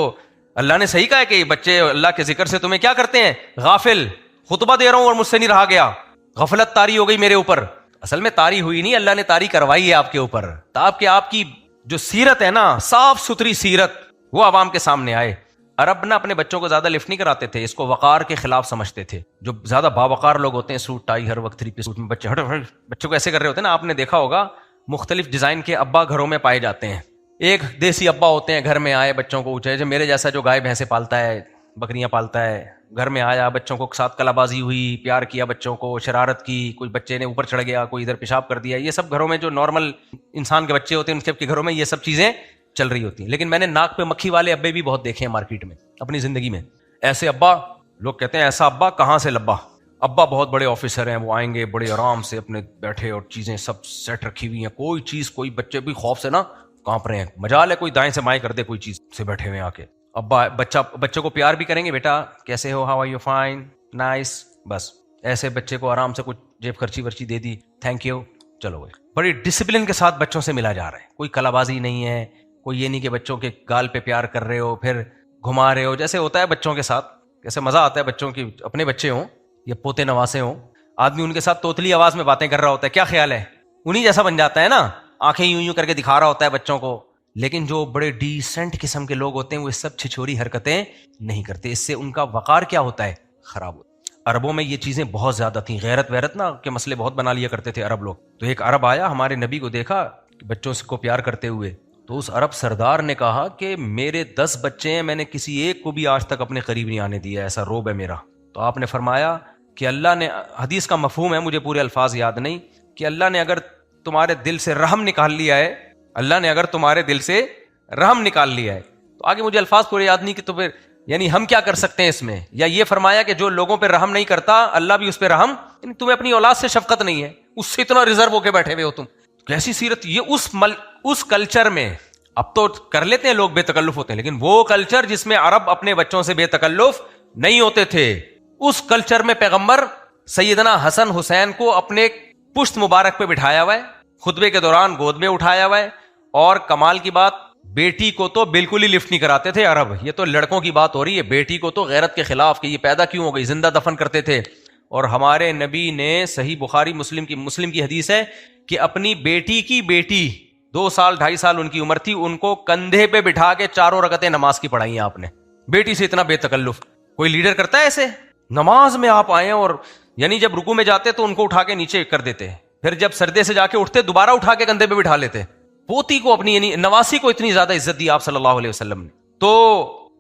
اللہ نے صحیح کہا ہے کہ یہ بچے اللہ کے ذکر سے تمہیں کیا کرتے ہیں، غافل. خطبہ دے رہا ہوں اور مجھ سے نہیں رہا گیا، غفلت طاری ہو گئی میرے اوپر. اصل میں طاری ہوئی نہیں، اللہ نے طاری کروائی ہے آپ کے اوپر، تاکہ آپ کی جو سیرت ہے نا، صاف ستھری سیرت، وہ عوام کے سامنے آئے. عرب نا اپنے بچوں کو زیادہ لفٹ نہیں کراتے تھے، اس کو وقار کے خلاف سمجھتے تھے. جو زیادہ باوقار لوگ ہوتے ہیں، سوٹ ٹائی ہر وقت 3 پیس سوٹ میں، بچوں کو ایسے کر رہے ہوتے ہیں نا. آپ نے دیکھا ہوگا مختلف ڈیزائن کے ابا گھروں میں پائے جاتے ہیں. ایک دیسی ابا ہوتے ہیں، گھر میں آئے بچوں کو اونچے، جو میرے جیسا جو گائے بھینسیں پالتا ہے، بکریاں پالتا ہے، گھر میں آیا، بچوں کو ساتھ کلا بازی ہوئی، پیار کیا، بچوں کو شرارت کی، کوئی بچے نے اوپر چڑھ گیا، کوئی ادھر پیشاب کر دیا. یہ سب گھروں میں جو نارمل انسان کے بچے ہوتے ہیں، ان سب کے گھروں میں یہ سب چیزیں چل رہی ہوتی ہیں. لیکن میں نے ناک پہ مکھی والے ابے بھی بہت دیکھے ہیں مارکیٹ میں اپنی زندگی میں. ایسے ابا، لوگ کہتے ہیں ایسا ابا کہاں سے لبا. ابا بہت بڑے آفیسر ہیں، وہ آئیں گے بڑے آرام سے اپنے بیٹھے اور چیزیں سب سیٹ رکھی ہوئی ہیں، کوئی چیز، کوئی بچے بھی خوف سے نا کانپ رہے ہیں، مجال ہے کوئی دائیں سے بائیں کر دے، کوئی چیز سے بیٹھے ہوئے آ کے. ابا بچوں کو پیار بھی کریں گے، بیٹا کیسے ہو، how are you, fine, nice, بس ایسے بچے کو آرام سے کچھ جیب خرچی ورچی دے دی، تھینک یو، چلو گئے. بڑی ڈسپلن کے ساتھ بچوں سے ملا جا رہا ہے، کوئی کلا بازی نہیں ہے، کوئی یہ نہیں کہ بچوں کے گال پہ پیار کر رہے ہو پھر گھما رہے ہو، جیسے ہوتا ہے بچوں کے ساتھ. کیسے مزہ آتا ہے بچوں کی، اپنے بچے ہوں یا پوتے نواسے ہوں، آدمی ان کے ساتھ توتلی آواز میں باتیں کر رہا ہوتا ہے، کیا خیال ہے، انہی جیسا بن جاتا ہے نا، آنکھیں یوں یوں کر کے دکھا رہا ہوتا ہے بچوں کو. لیکن جو بڑے ڈیسنٹ قسم کے لوگ ہوتے ہیں، وہ سب چھچوری حرکتیں نہیں کرتے، اس سے ان کا وقار کیا ہوتا ہے، خراب ہوتا ہے. عربوں میں یہ چیزیں بہت زیادہ تھیں، غیرت ویرت نا کے مسئلے بہت بنا لیا کرتے تھے عرب لوگ. تو ایک عرب آیا، ہمارے نبی کو دیکھا بچوں کو پیار کرتے ہوئے، تو اس عرب سردار نے کہا کہ میرے 10 بچے ہیں، میں نے کسی ایک کو بھی آج تک اپنے قریب نہیں آنے دیا، ایسا روب ہے میرا. تو آپ نے فرمایا کہ اللہ نے، حدیث کا مفہوم ہے، مجھے پورے الفاظ یاد نہیں، کہ اللہ نے اگر تمہارے دل سے رحم نکال لیا ہے، اللہ نے اگر تمہارے دل سے رحم نکال لیا ہے. تو آگے مجھے الفاظ پورے یاد نہیں کہ تو پھر یعنی ہم کیا کر سکتے ہیں اس میں، یا یہ فرمایا کہ جو لوگوں پہ رحم نہیں کرتا اللہ بھی اس پہ رحم، یعنی تمہیں اپنی اولاد سے شفقت نہیں ہے، اس سے اتنا ریزرو ہو کے بیٹھے ہوئے ہو تم. کیسی سیرت یہ اس کلچر میں. اب تو کر لیتے ہیں لوگ، بے تکلف ہوتے ہیں، لیکن وہ کلچر جس میں عرب اپنے بچوں سے بے تکلف نہیں ہوتے تھے، اس کلچر میں پیغمبر سیدنا حسن حسین کو اپنے پشت مبارک پہ بٹھایا ہوا ہے، خطبے کے دوران گود میں اٹھایا ہوا ہے. اور کمال کی بات، بیٹی کو تو بالکل ہی لفٹ نہیں کراتے تھے عرب. یہ تو لڑکوں کی بات ہو رہی ہے، بیٹی کو تو غیرت کے خلاف کہ یہ پیدا کیوں ہو گئی، زندہ دفن کرتے تھے. اور ہمارے نبی نے صحیح بخاری مسلم کی حدیث ہے کہ اپنی بیٹی کی بیٹی 2 سال 2.5 سال ان کی عمر تھی، ان کو کندھے پہ بٹھا کے 4 رکعتیں نماز کی پڑھائی ہیں آپ نے. بیٹی سے اتنا بے تکلف کوئی لیڈر کرتا ہے ایسے؟ نماز میں آپ آئے اور یعنی جب رکوع میں جاتے تو ان کو اٹھا کے نیچے کر دیتے، پھر جب سردے سے جا کے اٹھتے دوبارہ اٹھا کے کندھے پہ بٹھا لیتے. پوتی کو اپنی یعنی نواسی کو اتنی زیادہ عزت دی آپ صلی اللہ علیہ وسلم نے. تو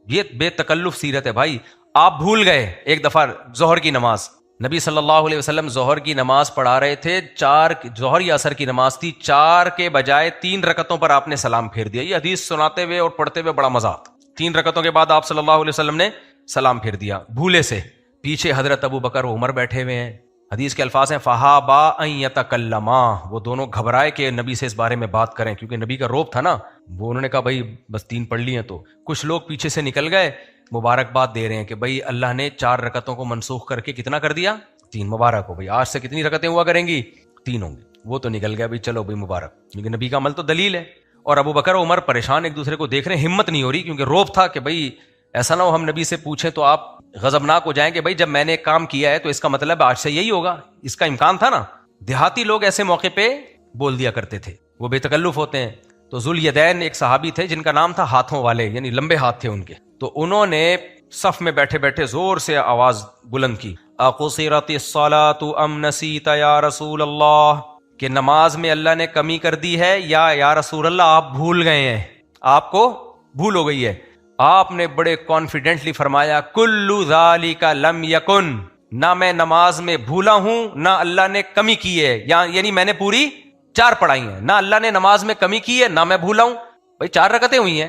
یہ بے تکلف سیرت ہے بھائی. آپ بھول گئے ایک دفعہ ظہر کی نماز، نبی صلی اللہ علیہ وسلم ظہر کی نماز پڑھا رہے تھے، 4 ظہر یا عصر کی نماز تھی، 4 کے بجائے 3 رکعتوں پر آپ نے سلام پھیر دیا. یہ حدیث سناتے ہوئے اور پڑھتے ہوئے بڑا مزہ آتا. 3 رکعتوں کے بعد آپ صلی اللہ علیہ وسلم نے سلام پھیر دیا بھولے سے. پیچھے حضرت ابو بکر و عمر بیٹھے ہوئے ہیں. حدیث کے الفاظ ہیں فہابا ان یتکلما، وہ دونوں گھبرائے کہ نبی سے اس بارے میں بات کریں، کیونکہ نبی کا روب تھا نا. وہ انہوں نے کہا بھائی بس 3 پڑھ لی ہیں. تو کچھ لوگ پیچھے سے نکل گئے، مبارکباد دے رہے ہیں کہ بھائی اللہ نے 4 رکعتوں کو منسوخ کر کے کتنا کر دیا، 3. مبارک ہو بھائی، آج سے کتنی رکعتیں ہوا کریں گی، 3 ہوں گی. وہ تو نکل گیا بھائی، چلو بھائی مبارک، کیونکہ نبی کا عمل تو دلیل ہے. اور ابو بکر و عمر پریشان ایک دوسرے کو دیکھ رہے ہیں، ہمت نہیں ہو رہی، کیونکہ روب تھا کہ بھائی ایسا نہ ہو ہم نبی سے پوچھیں تو آپ غضبناک ہو جائیں کہ بھائی جب میں نے ایک کام کیا ہے تو اس کا مطلب آج سے یہی ہوگا. اس کا امکان تھا نا. دیہاتی لوگ ایسے موقع پہ بول دیا کرتے تھے، وہ بے تکلف ہوتے ہیں. تو ذوالیدین ایک صحابی تھے جن کا نام تھا ہاتھوں والے، یعنی لمبے ہاتھ تھے ان کے. تو انہوں نے صف میں بیٹھے بیٹھے زور سے آواز بلند کی، اقصرت الصلاۃ ام نسیت یا رسول اللہ، کہ نماز میں اللہ نے کمی کر دی ہے یا رسول اللہ آپ بھول گئے ہیں، آپ کو بھول ہو گئی ہے. آپ نے بڑے کانفیڈنٹلی فرمایا کل ذالک لم یکن، نہ میں نماز میں بھولا ہوں نہ اللہ نے کمی کی ہے، یعنی میں نے پوری 4 پڑھائی ہیں، نہ اللہ نے نماز میں کمی کی ہے نہ میں بھولا ہوں. بھائی 4 رکعتیں ہوئی ہیں.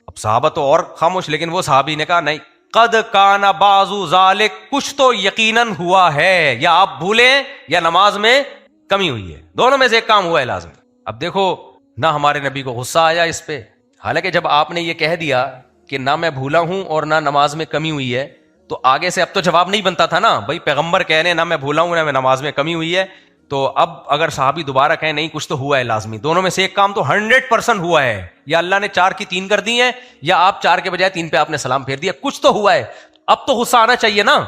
اب صحابہ تو اور خاموش، لیکن وہ صحابی نے کہا نہیں، قد کان بعض ذالک، کچھ تو یقیناً ہوا ہے، یا آپ بھولیں یا نماز میں کمی ہوئی ہے، دونوں میں سے ایک کام ہوا ہے لازمی۔ اب دیکھو نہ ہمارے نبی کو غصہ آیا اس پہ، حالانکہ جب آپ نے یہ کہہ دیا کہ نہ میں بھولا ہوں اور نہ نماز میں کمی ہوئی ہے، تو آگے سے اب تو جواب نہیں بنتا تھا نا، بھائی پیغمبر کہہ رہے ہیں نہ میں بھولا ہوں نہ میں نماز میں کمی ہوئی ہے، تو اب اگر صحابی دوبارہ کہیں نہیں کچھ تو ہوا ہے لازمی، دونوں میں سے ایک کام تو 100% ہوا ہے، یا اللہ نے 4 کی 3 کر دی ہیں، یا آپ 4 کے بجائے 3 پہ آپ نے سلام پھیر دیا، کچھ تو ہوا ہے۔ اب تو غصہ آنا چاہیے نا۔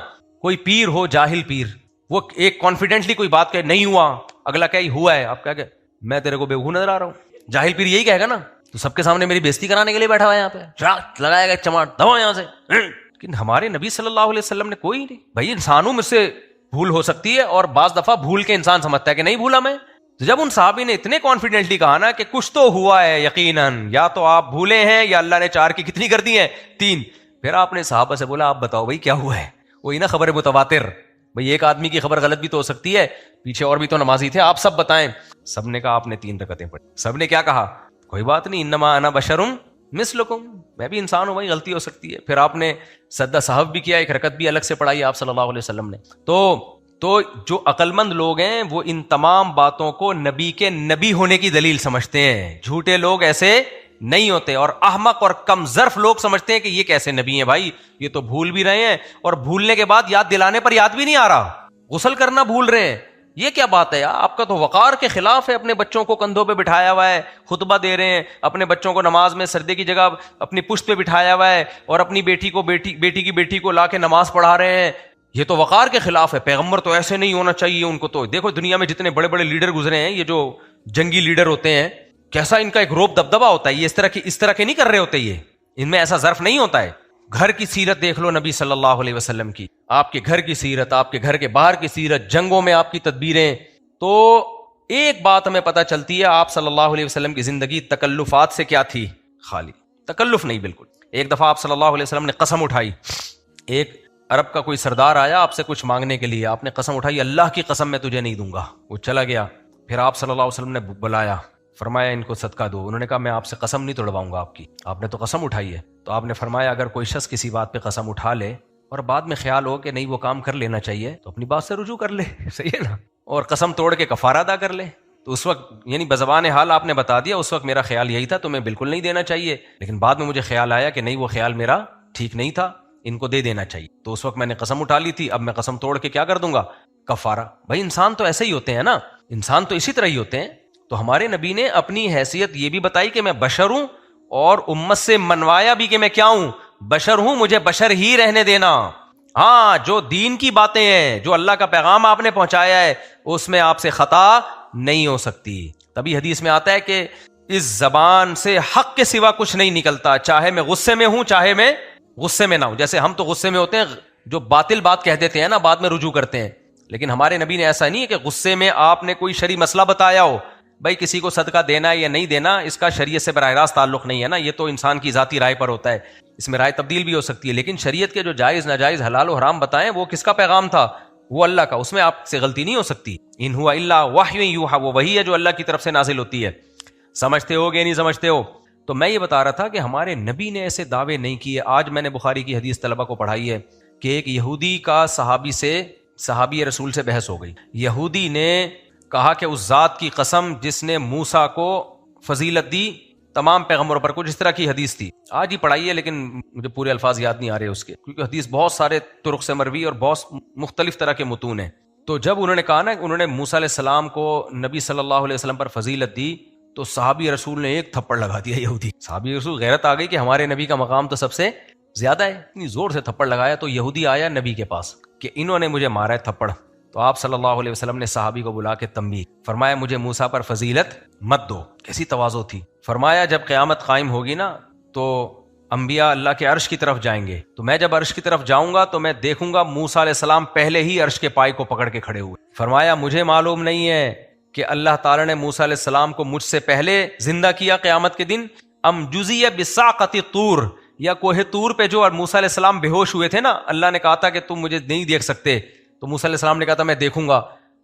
کوئی پیر ہو، جاہل پیر، وہ ایک کانفیڈنٹلی کوئی بات کہے نہیں ہوا، اگلا کہ ہوا ہے، آپ کیا کہ میں تیرے کو بیوقوف نظر آ رہا ہوں، جاہل پیر یہی کہے گا نا، تو سب کے سامنے میری بےزتی کرانے کے لیے بیٹھا ہوا ہے یہاں پہ، چراغ لگائے گا چماٹ دبا یہاں سے۔ لیکن ہمارے نبی صلی اللہ علیہ وسلم نے کوئی نہیں، بھائی انسانوں میں سے بھول ہو سکتی ہے، اور بعض دفعہ بھول کے انسان سمجھتا ہے کہ نہیں بھولا میں۔ تو جب ان صحابی نے اتنے کانفیڈنٹلی کہا نا کہ کچھ تو ہوا ہے یقیناً، یا تو آپ بھولے ہیں یا اللہ نے 4 کی کتنی کر دی ہیں 3، پھر آپ نے صحابہ سے بولا آپ بتاؤ بھائی کیا ہوا ہے، وہی نا خبر متواتر، بھئی ایک آدمی کی خبر غلط بھی تو ہو سکتی ہے، پیچھے اور بھی تو نمازی تھے، آپ سب بتائیں۔ سب نے کہا آپ نے 3 رکعتیں پڑھی۔ سب نے کیا کہا؟ کوئی بات نہیں، انما انا بشرم مثلکم، میں بھی انسان ہوں بھائی، غلطی ہو سکتی ہے۔ پھر آپ نے سجدہ سہو بھی کیا، 1 رکعت بھی الگ سے پڑھائی آپ صلی اللہ علیہ وسلم نے۔ تو جو عقل مند لوگ ہیں وہ ان تمام باتوں کو نبی کے نبی ہونے کی دلیل سمجھتے ہیں، جھوٹے لوگ ایسے نہیں ہوتے، اور احمق اور کم ظرف لوگ سمجھتے ہیں کہ یہ کیسے نبی ہیں بھائی، یہ تو بھول بھی رہے ہیں، اور بھولنے کے بعد یاد دلانے پر یاد بھی نہیں آ رہا، غسل کرنا بھول رہے ہیں، یہ کیا بات ہے یار، آپ کا تو وقار کے خلاف ہے، اپنے بچوں کو کندھوں پہ بٹھایا ہوا ہے، خطبہ دے رہے ہیں، اپنے بچوں کو نماز میں سردے کی جگہ اپنی پشت پہ بٹھایا ہوا ہے، اور اپنی بیٹی کی بیٹی کو لا کے نماز پڑھا رہے ہیں، یہ تو وقار کے خلاف ہے۔ پیغمبر تو ایسے نہیں ہونا چاہیے ان کو، تو دیکھو دنیا میں جتنے بڑے بڑے لیڈر گزرے ہیں، یہ جو جنگی لیڈر ہوتے ہیں، کیسا ان کا ایک روب دبدبا ہوتا ہے، یہ اس طرح کے نہیں کر رہے ہوتے، یہ ان میں ایسا ظرف نہیں ہوتا ہے۔ گھر کی سیرت دیکھ لو نبی صلی اللہ علیہ وسلم کی، آپ کے گھر کی سیرت، آپ کے گھر کے باہر کی سیرت، جنگوں میں آپ کی تدبیریں، تو ایک بات ہمیں پتہ چلتی ہے، آپ صلی اللہ علیہ وسلم کی زندگی تکلفات سے کیا تھی؟ خالی، تکلف نہیں بالکل۔ ایک دفعہ آپ صلی اللہ علیہ وسلم نے قسم اٹھائی، ایک عرب کا کوئی سردار آیا آپ سے کچھ مانگنے کے لیے، آپ نے قسم اٹھائی اللہ کی قسم میں تجھے نہیں دوں گا، وہ چلا گیا، پھر آپ صلی اللہ علیہ وسلم نے بلایا، فرمایا ان کو صدقہ دو، انہوں نے کہا میں آپ سے قسم نہیں توڑواؤں گا آپ کی، آپ نے تو قسم اٹھائی ہے، تو آپ نے فرمایا اگر کوئی شخص کسی بات پہ قسم اٹھا لے اور بعد میں خیال ہو کہ نہیں وہ کام کر لینا چاہیے، تو اپنی بات سے رجوع کر لے، صحیح ہے نا، اور قسم توڑ کے کفارہ ادا کر لے۔ تو اس وقت یعنی بزبان حال آپ نے بتا دیا، اس وقت میرا خیال یہی تھا تمہیں بالکل نہیں دینا چاہیے، لیکن بعد میں مجھے خیال آیا کہ نہیں وہ خیال میرا ٹھیک نہیں تھا، ان کو دے دینا چاہیے، تو اس وقت میں نے قسم اٹھا لی تھی، اب میں قسم توڑ کے کیا کر دوں گا؟ کفارہ۔ بھائی انسان تو ایسے ہی ہوتے ہیں نا، انسان تو اسی طرح ہی ہوتے ہیں۔ تو ہمارے نبی نے اپنی حیثیت یہ بھی بتائی کہ میں بشر ہوں، اور امت سے منوایا بھی کہ میں کیا ہوں؟ بشر ہوں، مجھے بشر ہی رہنے دینا۔ ہاں جو دین کی باتیں ہیں، جو اللہ کا پیغام آپ نے پہنچایا ہے، اس میں آپ سے خطا نہیں ہو سکتی۔ تبھی حدیث میں آتا ہے کہ اس زبان سے حق کے سوا کچھ نہیں نکلتا، چاہے میں غصے میں ہوں چاہے میں غصے میں نہ ہوں۔ جیسے ہم تو غصے میں ہوتے ہیں، جو باطل بات کہہ دیتے ہیں نا، بعد میں رجوع کرتے ہیں، لیکن ہمارے نبی نے ایسا نہیں ہے کہ غصے میں آپ نے کوئی شرعی مسئلہ بتایا ہو، بھائی کسی کو صدقہ دینا ہے یا نہیں دینا، اس کا شریعت سے براہ راست تعلق نہیں ہے نا، یہ تو انسان کی ذاتی رائے پر ہوتا ہے، اس میں رائے تبدیل بھی ہو سکتی ہے، لیکن شریعت کے جو جائز ناجائز حلال و حرام بتائیں وہ کس کا پیغام تھا؟ وہ اللہ کا، اس میں آپ سے غلطی نہیں ہو سکتی۔ ان ہوا الا وحی یوحی، وہ وہی ہے جو اللہ کی طرف سے نازل ہوتی ہے۔ سمجھتے ہو کہ نہیں سمجھتے ہو؟ تو میں یہ بتا رہا تھا کہ ہمارے نبی نے ایسے دعوے نہیں کیے۔ آج میں نے بخاری کی حدیث طلبہ کو پڑھائی ہے کہ ایک یہودی کا صحابی رسول سے بحث ہو گئی۔ یہودی نے کہا کہ اس ذات کی قسم جس نے موسیٰ کو فضیلت دی تمام پیغمبروں پر، کچھ اس طرح کی حدیث تھی، آج ہی پڑھائی ہے لیکن مجھے پورے الفاظ یاد نہیں آ رہے اس کے، کیونکہ حدیث بہت سارے طرق سے مروی اور بہت مختلف طرح کے متون ہیں۔ تو جب انہوں نے کہا نا انہوں نے موسیٰ علیہ السلام کو نبی صلی اللہ علیہ وسلم پر فضیلت دی، تو صحابی رسول نے ایک تھپڑ لگا دیا یہودی۔ صحابی رسول غیرت آ گئی کہ ہمارے نبی کا مقام تو سب سے زیادہ ہے، اتنی زور سے تھپڑ لگایا۔ تو یہودی آیا نبی کے پاس کہ انہوں نے مجھے مارا ہے تھپڑ، تو آپ صلی اللہ علیہ وسلم نے صحابی کو بلا کے تنبیہ فرمایا مجھے موسیٰ پر فضیلت مت دو۔ کیسی تواضع تھی۔ فرمایا جب قیامت قائم ہوگی نا تو انبیاء اللہ کے عرش کی طرف جائیں گے، تو میں جب عرش کی طرف جاؤں گا تو میں دیکھوں گا موسیٰ علیہ السلام پہلے ہی عرش کے پائے کو پکڑ کے کھڑے ہوئے۔ فرمایا مجھے معلوم نہیں ہے کہ اللہ تعالیٰ نے موسیٰ علیہ السلام کو مجھ سے پہلے زندہ کیا قیامت کے دن، ام جزیہ بساقۃ طور، یا کوہ طور پہ جو موسیٰ علیہ السلام بے ہوش ہوئے تھے نا، اللہ نے کہا تھا کہ تم مجھے نہیں دیکھ سکتے، تو موسیٰ علیہ السلام نے کہا تھا میں دیکھوں گا،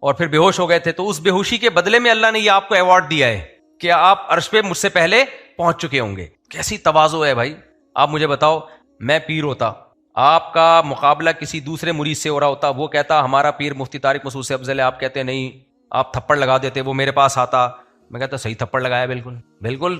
اور پھر بے ہوش ہو گئے تھے، تو اس بے ہوشی کے بدلے میں اللہ نے یہ آپ کو ایوارڈ دیا ہے کہ آپ عرش پہ مجھ سے پہلے پہنچ چکے ہوں گے۔ کیسی تواضع ہے بھائی۔ آپ مجھے بتاؤ، میں پیر ہوتا، آپ کا مقابلہ کسی دوسرے مرید سے ہو رہا ہوتا، وہ کہتا ہمارا پیر مفتی طارق مسعود سے افضل ہے، آپ کہتے ہیں نہیں آپ تھپڑ لگا دیتے، وہ میرے پاس آتا، میں کہتا صحیح تھپڑ لگایا، بالکل بالکل،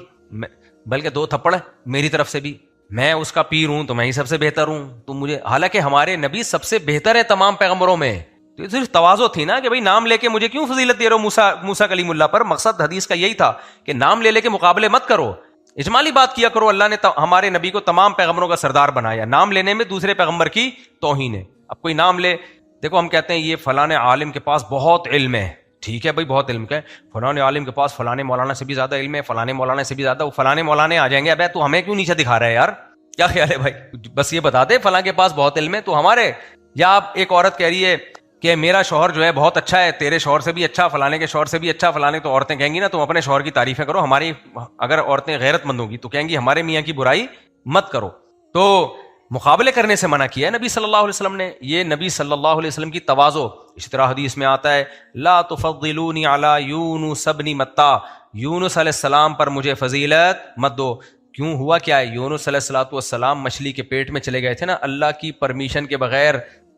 بلکہ 2 تھپڑ میری طرف سے بھی، میں اس کا پیر ہوں تو میں ہی سب سے بہتر ہوں، تو مجھے، حالانکہ ہمارے نبی سب سے بہتر ہے تمام پیغمبروں میں. تو صرف تواضع تھی نا کہ بھائی نام لے کے مجھے کیوں فضیلت دے رہے ہو موسیٰ کلیم اللہ پر. مقصد حدیث کا یہی تھا کہ نام لے کے مقابلے مت کرو، اجمالی بات کیا کرو. اللہ نے ہمارے نبی کو تمام پیغمبروں کا سردار بنایا، نام لینے میں دوسرے پیغمبر کی توہین ہے. اب کوئی نام لے، دیکھو ہم کہتے ہیں یہ فلاں عالم کے پاس بہت علم ہے، ٹھیک ہے بھائی بہت علم کا ہے، فلاں عالم کے پاس فلاں مولانا سے بھی زیادہ علم ہے، فلاں مولانا سے بھی زیادہ، وہ فلاں مولانا آ جائیں گے، ابے تو ہمیں کیوں نیچے دکھا رہا ہے یار، کیا خیال ہے بھائی؟ بس یہ بتا دے فلاں کے پاس بہت علم ہے تو ہمارے. یا آپ ایک عورت کہہ رہی ہے کہ میرا شوہر جو ہے بہت اچھا ہے، تیرے شوہر سے بھی اچھا، فلانے کے شوہر سے بھی اچھا، فلانے، تو عورتیں کہیں گی نا تم اپنے شوہر کی تعریفیں کرو، ہماری اگر عورتیں غیرت مند ہوگی تو کہیں گی ہمارے میاں کی برائی مت کرو. تو مقابلے کرنے سے منع کیا ہے نبی صلی اللہ علیہ وسلم نے. یہ نبی صلی اللہ علیہ وسلم کی تواضع. اسی طرح حدیث میں آتا ہے لا تفضلونی علی یونس ابن متی، یونس علیہ السلام پر مجھے فضیلت مت دو. کیوں ہوا کیا ہے؟ یونس علیہ السلام مچھلی کے پیٹ میں چلے گئے تھے نا، اللہ کی پرمیشن کے بغیر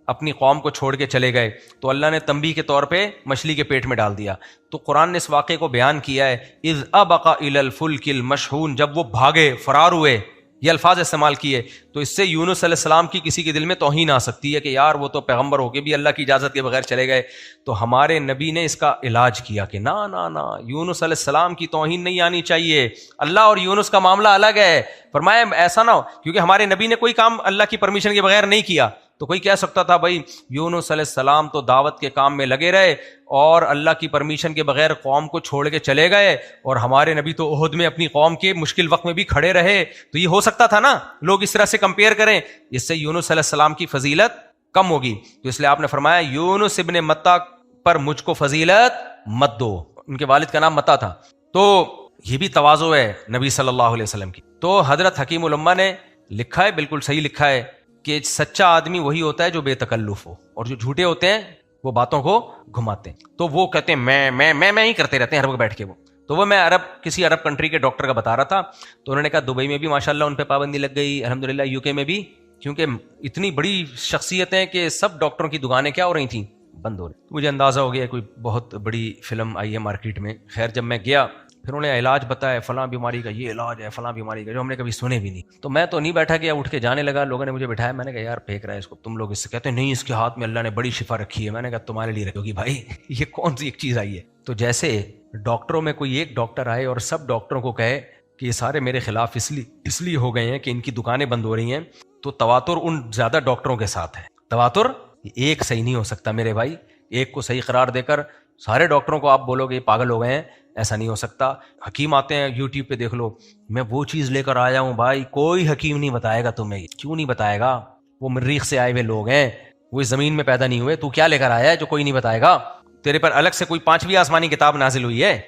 اپنی قوم کو چھوڑ کے چلے گئے، تو اللہ نے تنبیہ کے طور پہ مچھلی کے پیٹ میں ڈال دیا. تو قرآن نے اس واقعے کو بیان کیا ہے اذ ابق الی الفلک المشحون، جب وہ بھاگے، فرار ہوئے، یہ الفاظ استعمال کیے. تو اس سے یونس علیہ السلام کی کسی کے دل میں توہین آ سکتی ہے کہ یار وہ تو پیغمبر ہو کے بھی اللہ کی اجازت کے بغیر چلے گئے. تو ہمارے نبی نے اس کا علاج کیا کہ نا نا نا، یونس علیہ السلام کی توہین نہیں آنی چاہیے، اللہ اور یونس کا معاملہ الگ ہے. فرمایا ایسا نہ ہو، کیونکہ ہمارے نبی نے کوئی کام اللہ کی پرمیشن کے بغیر نہیں کیا. تو کوئی کہہ سکتا تھا بھائی یونس علیہ السلام تو دعوت کے کام میں لگے رہے اور اللہ کی پرمیشن کے بغیر قوم کو چھوڑ کے چلے گئے، اور ہمارے نبی تو احد میں اپنی قوم کے مشکل وقت میں بھی کھڑے رہے. تو یہ ہو سکتا تھا نا، لوگ اس طرح سے کمپیئر کریں، اس سے یونس علیہ السلام کی فضیلت کم ہوگی. تو اس لیے آپ نے فرمایا یونس ابن متی پر مجھ کو فضیلت مت دو. ان کے والد کا نام متی تھا. تو یہ بھی تواضع ہے نبی صلی اللہ علیہ وسلم کی. تو حضرت حکیم الامہ نے لکھا ہے، بالکل صحیح لکھا ہے کہ سچا آدمی وہی ہوتا ہے جو بے تکلف ہو، اور جو جھوٹے ہوتے ہیں وہ باتوں کو گھماتے ہیں. تو وہ کہتے ہیں میں ہی کرتے رہتے ہیں ہر وقت بیٹھ کے. وہ میں کسی عرب کنٹری کے ڈاکٹر کا بتا رہا تھا، تو انہوں نے کہا دبئی میں بھی ماشاءاللہ ان پہ پابندی لگ گئی، الحمدللہ یو کے میں بھی، کیونکہ اتنی بڑی شخصیت ہیں کہ سب ڈاکٹروں کی دکانیں کیا ہو رہی تھیں، بند ہو رہی. مجھے اندازہ ہو گیا کوئی بہت بڑی فلم آئی ہے مارکیٹ میں. خیر جب میں گیا پھر انہوں نے علاج بتایا، فلاں بیماری کا یہ علاج ہے، فلاں بیماری کا، جو ہم نے کبھی سنے بھی نہیں. تو میں تو نہیں بیٹھا گیا، اٹھ کے جانے لگا. لوگوں نے مجھے بٹھایا، میں نے کہا یار پھینک رہا ہے اس کو، تم لوگ اس سے کہتے ہیں نہیں اس کے ہاتھ میں اللہ نے بڑی شفا رکھی ہے. میں نے کہا تمہارے لیے رکھی ہوگی بھائی، یہ کون سی ایک چیز آئی ہے. تو جیسے ڈاکٹروں میں کوئی ایک ڈاکٹر آئے اور سب ڈاکٹروں کو کہے کہ یہ سارے میرے خلاف اس لیے ہو گئے ہیں کہ ان کی دکانیں بند ہو رہی ہیں، تو تواتر ان زیادہ ڈاکٹروں کے ساتھ ہے. تواتر ایک صحیح نہیں ہو سکتا میرے بھائی. ایک کو صحیح قرار دے کر سارے ڈاکٹروں کو آپ بولو گے یہ پاگل ہو گئے ہیں، ایسا نہیں ہو سکتا. حکیم آتے ہیں یوٹیوب پہ دیکھ لو، میں وہ چیز لے کر آیا ہوں بھائی، کوئی حکیم نہیں بتائے گا تمہیں. کیوں نہیں بتائے گا؟ وہ مریخ سے آئے ہوئے لوگ ہیں، وہ اس زمین میں پیدا نہیں ہوئے. تو کیا لے کر آیا ہے جو کوئی نہیں بتائے گا؟ تیرے پر الگ سے کوئی 5ویں آسمانی کتاب نازل ہوئی ہے؟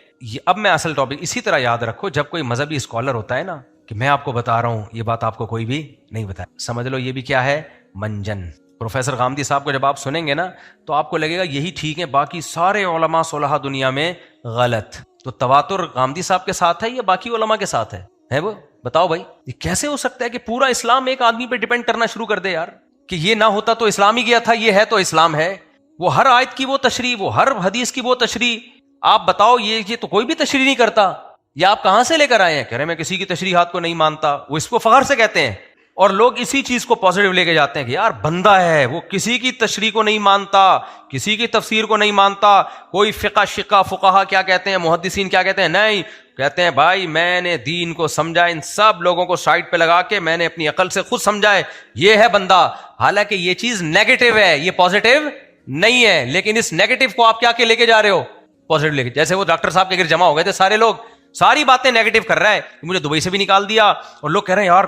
اب میں اصل ٹاپک اسی طرح یاد رکھو، جب کوئی مذہبی اسکالر ہوتا ہے نا کہ میں آپ کو بتا رہا ہوں یہ بات آپ کو کوئی بھی نہیں بتائے، سمجھ لو یہ بھی کیا ہے، منجن. پروفیسر غامدی صاحب کو جب آپ سنیں گے نا تو آپ کو لگے گا یہی ٹھیک ہے، باقی سارے علماء صلحاء دنیا میں غلط. تو تواتر غامدی صاحب کے ساتھ ہے یا باقی علماء کے ساتھ ہے وہ بتاؤ بھائی. یہ کیسے ہو سکتا ہے کہ پورا اسلام ایک آدمی پہ ڈیپینڈ کرنا شروع کر دے یار، کہ یہ نہ ہوتا تو اسلام ہی گیا تھا، یہ ہے تو اسلام ہے. وہ ہر آیت کی وہ تشریح، وہ ہر حدیث کی وہ تشریح. آپ بتاؤ یہ تو کوئی بھی تشریح نہیں کرتا. یا آپ کہاں سے لے کر آئے ہیں؟ کہہ رہے میں کسی کی تشریحات کو نہیں مانتا. وہ اس کو فخر سے کہتے ہیں، اور لوگ اسی چیز کو پازیٹیو لے کے جاتے ہیں کہ یار بندہ ہے، وہ کسی کی تشریح کو نہیں مانتا، کسی کی تفسیر کو نہیں مانتا. کوئی فقہا کیا کہتے ہیں، محدثین کیا کہتے ہیں، نہیں کہتے ہیں بھائی میں نے دین کو سمجھا، ان سب لوگوں کو سائڈ پہ لگا کے میں نے اپنی عقل سے خود سمجھا ہے، یہ ہے بندہ. حالانکہ یہ چیز نیگیٹو ہے، یہ پازیٹیو نہیں ہے. لیکن اس نیگیٹو کو آپ کیا کے لے کے جا رہے ہو، پازیٹیو لے کے. جیسے وہ ڈاکٹر صاحب کے گھر جمع ہو گئے تھے سارے لوگ، ساری باتیں نیگیٹو کر رہا ہے، مجھے دبئی سے بھی نکال دیا، اور لوگ کہہ رہے ہیں یار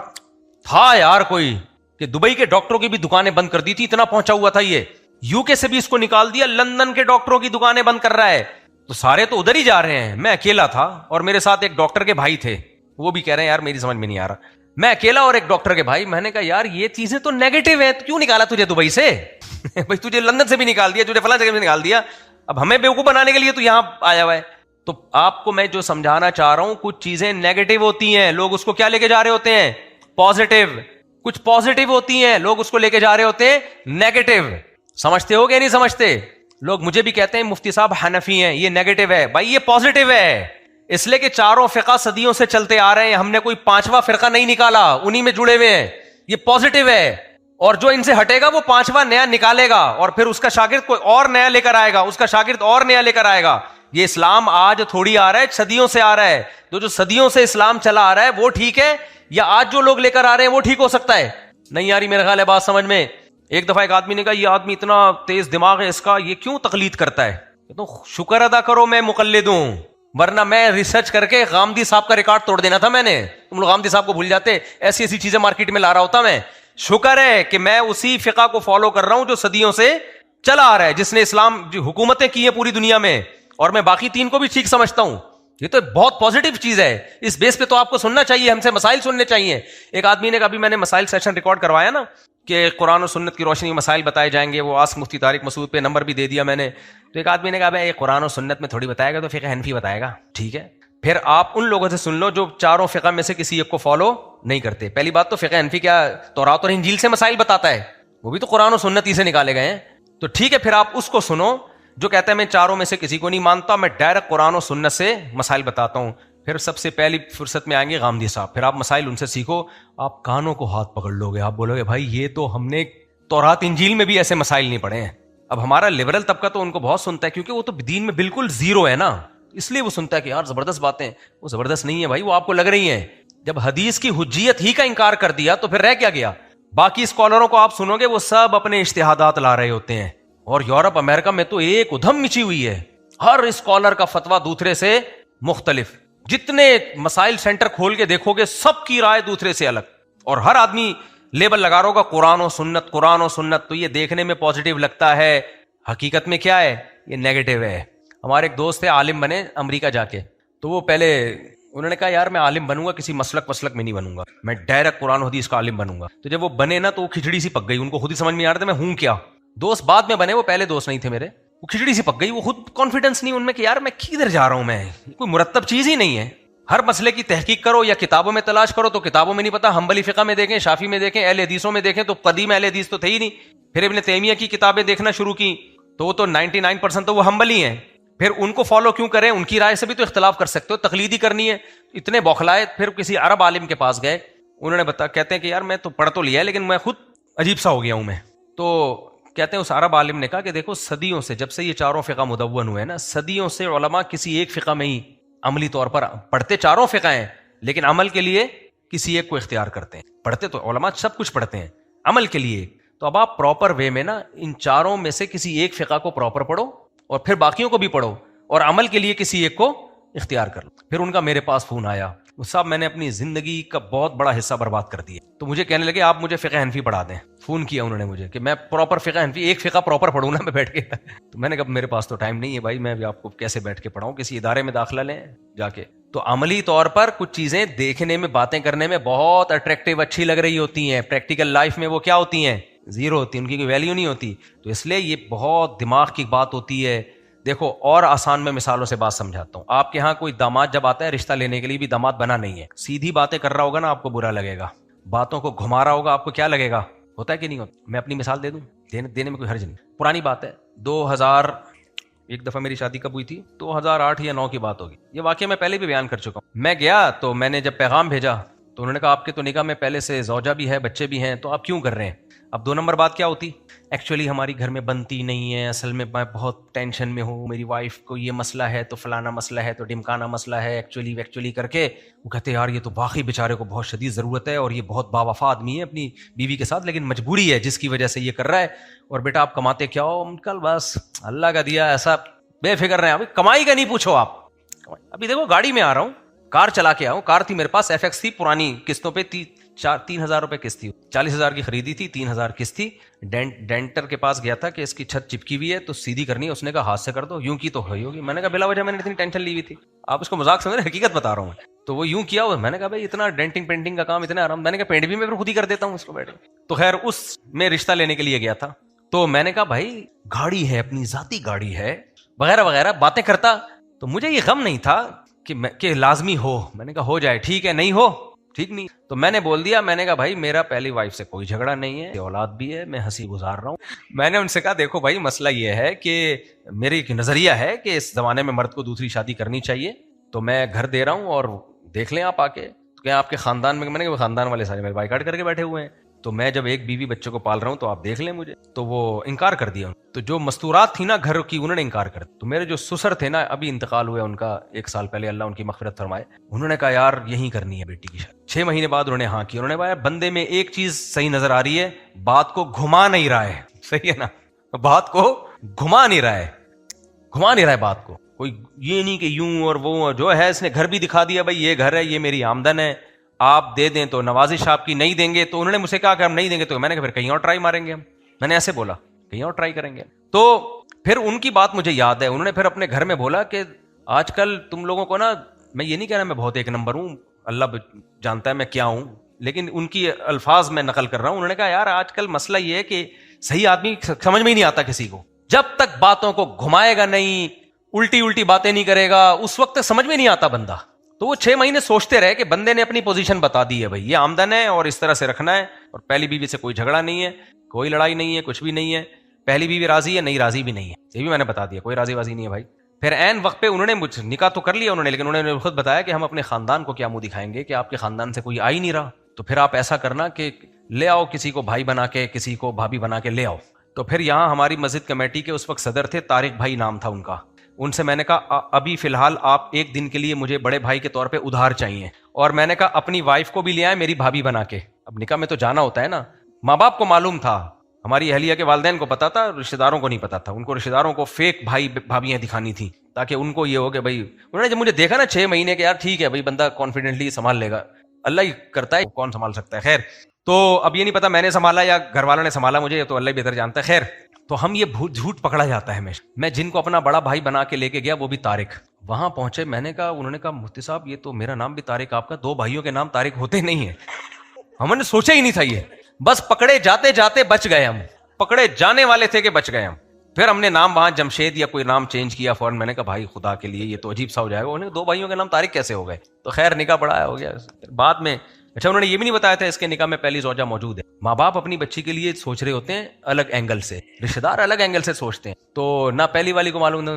تھا یار کوئی کہ دبئی کے ڈاکٹروں کی بھی دکانیں بند کر دی تھی، اتنا پہنچا ہوا تھا. یہ یو کے سے بھی اس کو نکال دیا، لندن کے ڈاکٹروں کی دکانیں بند کر رہا ہے. تو سارے تو ادھر ہی جا رہے ہیں. میں اکیلا تھا اور میرے ساتھ ایک ڈاکٹر کے بھائی تھے، وہ بھی کہہ رہے ہیں یار میری سمجھ میں نہیں آ رہا. میں اکیلا اور ایک ڈاکٹر کے بھائی. میں نے کہا یار یہ چیزیں تو نیگیٹو ہیں، کیوں نکالا تجھے دبئی سے؟ بھائی تجھے لندن سے بھی نکال دیا، تجھے فلاں جگہ سے نکال دیا، اب ہمیں بیوقوف بنانے کے لیے تو یہاں آیا ہوا ہے. تو آپ کو میں جو سمجھانا چاہ رہا ہوں، کچھ چیزیں نیگیٹو ہوتی ہیں، لوگ اس کو کیا لے کے جا رہے ہوتے ہیں، پازیٹیو. کچھ پازیٹیو ہوتی ہیں، لوگ اس کو لے کے جا رہے ہوتے ہیں نیگیٹو. سمجھتے ہو کہ نہیں سمجھتے؟ لوگ مجھے بھی کہتے ہیں مفتی صاحب حنفی ہیں, یہ نیگیٹو ہے. بھائی یہ پازیٹو ہے, اس لیے کہ چاروں فقہ صدیوں سے چلتے آ رہے ہیں, ہم نے کوئی پانچواں فرقہ نہیں نکالا, انہی میں جڑے ہوئے ہیں. یہ پازیٹو ہے, اور جو ان سے ہٹے گا وہ پانچواں نیا نکالے گا, اور پھر اس کا شاگرد کوئی اور نیا لے کر آئے گا, اس کا شاگرد اور نیا لے کر آئے گا. یہ اسلام آج تھوڑی آ رہا ہے, صدیوں سے آ رہا ہے. جو صدیوں سے اسلام چلا آ رہا ہے وہ ٹھیک ہے, یا آج جو لوگ لے کر آ رہے ہیں وہ ٹھیک ہو سکتا ہے؟ نہیں آ رہی میرے خیال ہے بات سمجھ میں. ایک دفعہ ایک آدمی نے کہا یہ آدمی اتنا تیز دماغ ہے اس کا, یہ کیوں تقلید کرتا ہے؟ تو شکر ادا کرو میں مقلد ہوں, ورنہ میں ریسرچ کر کے غامدی صاحب کا ریکارڈ توڑ دینا تھا میں نے. تم لوگ غامدی صاحب کو بھول جاتے, ایسی ایسی چیزیں مارکیٹ میں لا رہا ہوتا میں. شکر ہے کہ میں اسی فقہ کو فالو کر رہا ہوں جو صدیوں سے چلا آ رہا ہے, جس نے اسلام حکومتیں کی ہیں پوری دنیا میں, اور میں باقی تین کو بھی ٹھیک سمجھتا ہوں. یہ تو بہت پازیٹو چیز ہے, اس بیس پہ تو آپ کو سننا چاہیے, ہم سے مسائل سننے چاہیے. ایک آدمی نے ابھی میں نے مسائل سیشن ریکارڈ کروایا نا کہ قرآن و سنت کی روشنی میں مسائل بتائے جائیں گے, وہ آسک مفتی طارق مسعود پہ نمبر بھی دے دیا میں نے. تو ایک آدمی نے کہا بھائی قرآن و سنت میں تھوڑی بتائے گا تو فقہ حنفی بتائے گا. ٹھیک ہے, پھر آپ ان لوگوں سے سن لو جو چاروں فقہ میں سے کسی ایک کو فالو نہیں کرتے. پہلی بات تو فقہ حنفی کیا تورات اور انجیل سے مسائل بتاتا ہے؟ وہ بھی تو قرآن و سنت ہی سے نکالے گئے ہیں. تو ٹھیک ہے, پھر آپ اس کو سنو جو کہتا ہے میں چاروں میں سے کسی کو نہیں مانتا, میں ڈائریکٹ قرآن و سنت سے مسائل بتاتا ہوں. پھر سب سے پہلی فرصت میں آئیں گے غامدی صاحب, پھر آپ مسائل ان سے سیکھو, آپ کانوں کو ہاتھ پکڑ لو گے, آپ بولو گے بھائی یہ تو ہم نے تورات انجیل میں بھی ایسے مسائل نہیں پڑھے ہیں. اب ہمارا لبرل طبقہ تو ان کو بہت سنتا ہے کیونکہ وہ تو دین میں بالکل زیرو ہے نا, اس لیے وہ سنتا ہے کہ یار زبردست باتیں. وہ زبردست نہیں ہے بھائی, وہ آپ کو لگ رہی ہیں. جب حدیث کی حجیت ہی کا انکار کر دیا تو پھر رہ کیا گیا؟ باقی اسکالروں کو آپ سنو گے وہ سب اپنے اجتہادات لا رہے ہوتے ہیں, اور یورپ امریکہ میں تو ایک ادھم مچی ہوئی ہے, ہر اسکالر کا فتویٰ دوسرے سے مختلف. جتنے مسائل سینٹر کھول کے دیکھو گے سب کی رائے دوسرے سے الگ, اور ہر آدمی لیبل لگا رہا ہوگا قرآن و سنت قرآن و سنت. تو یہ دیکھنے میں پازیٹیو لگتا ہے, حقیقت میں کیا ہے یہ نیگیٹو ہے. ہمارے ایک دوست تھے عالم بنے امریکہ جا کے, تو وہ پہلے انہوں نے کہا یار میں عالم بنوں گا, کسی مسلک میں نہیں بنوں گا, میں ڈائریکٹ قرآن و حدیث کا عالم بنوں گا. تو جب وہ بنے نا تو وہ کھچڑی سی پک گئی, ان کو خود ہی سمجھ میں نہیں آ رہا تھا میں ہوں کیا. دوست بعد میں بنے, وہ پہلے دوست نہیں تھے میرے. وہ کھچڑی سی پک گئی, وہ خود کانفیڈنس نہیں ان میں کہ یار میں کدھر جا رہا ہوں, میں کوئی مرتب چیز ہی نہیں ہے. ہر مسئلے کی تحقیق کرو یا کتابوں میں تلاش کرو تو کتابوں میں نہیں پتا, حنبلی فقہ میں دیکھیں, شافعی میں دیکھیں, اہل حدیثوں میں دیکھیں تو قدیم اہل حدیث تو تھے ہی نہیں. پھر ابن تیمیہ کی کتابیں دیکھنا شروع کی تو وہ تو 99% تو وہ حنبلی ہیں. پھر ان کو فالو کیوں کریں, ان کی رائے سے بھی تو اختلاف کر سکتے ہو, تقلیدی کرنی ہے. اتنے بوکھلائے. پھر کسی عرب عالم کے پاس گئے, انہوں نے کہتے ہیں کہ یار میں تو پڑھ تو لیا ہے لیکن میں خود عجیب سا ہو گیا ہوں میں. تو کہتے ہیں اس عرب عالم نے کہا کہ دیکھو صدیوں سے جب سے یہ چاروں فقہ مدون ہوئے نا, صدیوں سے علماء کسی ایک فقہ میں ہی عملی طور پر پڑھتے چاروں فقہ ہیں لیکن عمل کے لیے کسی ایک کو اختیار کرتے ہیں. پڑھتے تو علماء سب کچھ پڑھتے ہیں, عمل کے لیے. تو اب آپ پراپر وے میں نا ان چاروں میں سے کسی ایک فقہ کو پراپر پڑھو اور پھر باقیوں کو بھی پڑھو, اور عمل کے لیے کسی ایک کو اختیار کر لو. پھر ان کا میرے پاس فون آیا, وہ صاحب میں نے اپنی زندگی کا بہت بڑا حصہ برباد کر دیا. تو مجھے کہنے لگے آپ مجھے فقہ حنفی پڑھا دیں. فون کیا انہوں نے مجھے کہ میں پراپر فقہ حنفی ایک فقہ پراپر پڑھوں نا میں بیٹھ کے. تو میں نے کہا میرے پاس تو ٹائم نہیں ہے بھائی, میں بھی آپ کو کیسے بیٹھ کے پڑھاؤں, کسی ادارے میں داخلہ لیں جا کے. تو عملی طور پر کچھ چیزیں دیکھنے میں باتیں کرنے میں بہت اٹریکٹیو اچھی لگ رہی ہوتی ہیں, پریکٹیکل لائف میں وہ کیا ہوتی ہیں, زیرو ہوتی ہیں, ان کی کوئی ویلیو نہیں ہوتی. تو اس لیے یہ بہت دماغ کی بات ہوتی ہے. دیکھو اور آسان میں مثالوں سے بات سمجھاتا ہوں. آپ کے ہاں کوئی داماد جب آتا ہے رشتہ لینے کے لیے, بھی داماد بنا نہیں ہے, سیدھی باتیں کر رہا ہوگا نا آپ کو برا لگے گا, باتوں کو گھما رہا ہوگا آپ کو کیا لگے گا, ہوتا ہے کہ نہیں ہوتا. میں اپنی مثال دے دوں, دینے میں کوئی حرج نہیں. پرانی بات ہے, 2000 ایک دفعہ میری شادی کب ہوئی تھی, 2008 یا 2009 کی بات ہوگی. یہ واقعہ میں پہلے بھی بیان کر چکا ہوں. میں گیا تو میں نے جب پیغام بھیجا تو انہوں نے کہا آپ کے تو نکاح میں پہلے سے زوجہ بھی ہے, بچے بھی ہیں, تو آپ کیوں کر رہے ہیں. اب 2 نمبر بات کیا ہوتی, ایکچولی ہماری گھر میں بنتی نہیں ہے, اصل میں میں بہت ٹینشن میں ہوں, میری وائف کو یہ مسئلہ ہے تو فلانا مسئلہ ہے تو ڈمکانا مسئلہ ہے, ایکچولی کر کے وہ کہتے ہیں یار یہ تو واقعی بیچارے کو بہت شدید ضرورت ہے اور یہ بہت باوفا آدمی ہے اپنی بیوی کے ساتھ, لیکن مجبوری ہے جس کی وجہ سے یہ کر رہا ہے. اور بیٹا آپ کماتے کیا ہو, کل بس اللہ کا دیا ایسا, بے فکر رہے ہیں. ابھی کمائی کا نہیں پوچھو آپ, ابھی دیکھو گاڑی میں آ رہا ہوں, کار چلا کے آؤں, کار تھی میرے پاس FX تھی پرانی, قسطوں پہ 3,000 روپے قسط تھی, 40,000 کی خریدی تھی, 3,000 قسط تھی. ڈینٹر کے پاس گیا تھا کہ اس کی چھت چپکی ہوئی ہے تو سیدھی کرنی ہے, اس نے کہا ہاتھ سے کر دو, یوں کی تو ہوگی. میں نے کہا بلا وجہ میں نے اتنی ٹینشن لی ہوئی تھی, آپ اس کو مذاق سمجھ رہے, حقیقت بتا رہا ہوں میں. تو وہ یوں کیا, میں نے کہا بھائی اتنا ڈینٹنگ پینٹنگ کا کام اتنا آرام, میں نے کہا پینٹ بھی میں خود ہی کر دیتا ہوں اس کو بیٹھے. تو خیر اس میں رشتہ لینے کے لیے گیا تھا, تو میں نے کہا بھائی گاڑی ہے, اپنی ذاتی گاڑی ہے وغیرہ وغیرہ باتیں کرتا. تو مجھے یہ غم نہیں تھا کہ لازمی ہو, میں نے کہا ہو جائے ٹھیک ہے, نہیں ہو ٹھیک نہیں. تو میں نے بول دیا, میں نے کہا بھائی میرا پہلی وائف سے کوئی جھگڑا نہیں ہے, اولاد بھی ہے, میں ہنسی گزار رہا ہوں. میں نے ان سے کہا دیکھو بھائی مسئلہ یہ ہے کہ میری ایک نظریہ ہے کہ اس زمانے میں مرد کو دوسری شادی کرنی چاہیے, تو میں گھر دے رہا ہوں اور دیکھ لیں آپ آ کے. تو کیا آپ کے خاندان میں, میں نے کہا خاندان والے سارے میرے بائیکاٹ کر کے بیٹھے ہوئے ہیں, تو میں جب ایک بیوی بچوں کو پال رہا ہوں تو آپ دیکھ لیں مجھے. تو وہ انکار کر دیا. تو جو مستورات تھی نا گھر کی انہوں نے انکار کر دیا. تو میرے جو سسر تھے نا, ابھی انتقال ہوا ان کا 1 سال پہلے, اللہ ان کی مغفرت فرمائے, انہوں نے کہا یار یہی کرنی ہے بیٹی کی شادی. 6 مہینے بعد انہوں نے ہاں کی. انہوں نے کہا یار بندے میں ایک چیز صحیح نظر آ رہی ہے, بات کو گھما نہیں رہا ہے. صحیح ہے نا, بات کو گھما نہیں رہا ہے, گھما نہیں رہا ہے بات کو. کوئی یہ نہیں کہ یوں اور وہ, جو ہے اس نے گھر بھی دکھا دیا, بھائی یہ گھر ہے, یہ میری آمدن ہے, آپ دے دیں تو نوازش آپ کی, نہیں دیں گے تو انہوں نے مجھ سے کہا کہ ہم نہیں دیں گے, تو میں نے کہا پھر کہیں اور ٹرائی ماریں گے ہم. میں نے ایسے بولا کہیں اور ٹرائی کریں گے. تو پھر ان کی بات مجھے یاد ہے, انہوں نے پھر اپنے گھر میں بولا کہ آج کل تم لوگوں کو نا, میں یہ نہیں کہہ رہا میں بہت ایک نمبر ہوں, اللہ جانتا ہے میں کیا ہوں, لیکن ان کی الفاظ میں نقل کر رہا ہوں. انہوں نے کہا یار آج کل مسئلہ یہ ہے کہ صحیح آدمی سمجھ میں ہی نہیں آتا کسی کو, جب تک باتوں کو گھمائے گا نہیں, الٹی باتیں نہیں کرے گا, اس وقت تک سمجھ میں نہیں آتا بندہ. تو وہ 6 مہینے سوچتے رہے کہ بندے نے اپنی پوزیشن بتا دی ہے, بھائی یہ آمدن ہے اور اس طرح سے رکھنا ہے, اور پہلی بیوی سے کوئی جھگڑا نہیں ہے, کوئی لڑائی نہیں ہے, کچھ بھی نہیں ہے, پہلی بیوی راضی ہے, نہیں راضی بھی نہیں ہے, یہ بھی میں نے بتا دیا, کوئی راضی وازی نہیں ہے بھائی. پھر عین وقت پہ انہوں نے مجھ نکاح تو کر لیا انہوں نے, لیکن انہوں نے خود بتایا کہ ہم اپنے خاندان کو کیا منہ دکھائیں گے کہ آپ کے خاندان سے کوئی آ ہی نہیں رہا, تو پھر آپ ایسا کرنا کہ لے آؤ کسی کو بھائی بنا کے, کسی کو بھابھی بنا کے لے آؤ. تو پھر یہاں ہماری مسجد کمیٹی کے اس وقت صدر تھے, طارق بھائی نام تھا ان کا. ان سے میں نے کہا ابھی فی الحال آپ 1 دن کے لیے مجھے بڑے بھائی کے طور پہ ادھار چاہیے, اور میں نے کہا اپنی وائف کو بھی لے آئے میری بھابھی بنا کے. اب نکاح میں تو جانا ہوتا ہے نا, ماں باپ کو معلوم تھا, ہماری اہلیہ کے والدین کو پتا تھا, رشتہ داروں کو نہیں پتا تھا. ان کو رشتہ داروں کو فیک بھائی بھابھیاں دکھانی تھی تاکہ ان کو یہ ہو کہ بھائی, انہوں نے جب مجھے دیکھا نا 6 مہینے کے, یار ٹھیک ہے بھائی بندہ کانفیڈنٹلی سنبھال لے گا, اللہ ہی کرتا ہے, کون سنبھال سکتا ہے. خیر, تو اب یہ نہیں پتا میں نے سنبھالا یا گھر والوں نے سنبھالا مجھے, تو اللہ ہی بہتر جانتا ہے. خیر, تو ہم یہ جھوٹ پکڑا جاتا ہے ہمیشہ. میں جن کو اپنا بڑا بھائی بنا کے لے کے گیا وہ بھی طارق, وہاں پہنچے, میں نے کہا, انہوں نے کہا مفتی صاحب یہ تو میرا نام بھی طارق, آپ کا 2 بھائیوں کے نام طارق ہوتے نہیں ہیں. ہم نے سوچا ہی نہیں تھا یہ, بس پکڑے جاتے جاتے بچ گئے ہم, پکڑے جانے والے تھے کہ بچ گئے ہم. پھر ہم نے نام وہاں جمشید یا کوئی نام چینج کیا فوراً. میں نے کہا بھائی خدا کے لیے یہ تو عجیب سا ہو جائے گا. انہوں نے 2 بھائیوں کے نام طارق کیسے ہو گئے؟ تو خیر نکاح بڑا ہو گیا بعد میں. اچھا, انہوں نے یہ بھی نہیں بتایا تھا اس کے نکاح میں پہلی زوجہ موجود ہے. ماں باپ اپنی بچی کے لیے سوچ رہے ہوتے ہیں الگ اینگل سے, رشتہ دار الگ اینگل سے سوچتے ہیں. تو نہ پہلی والی کو معلوم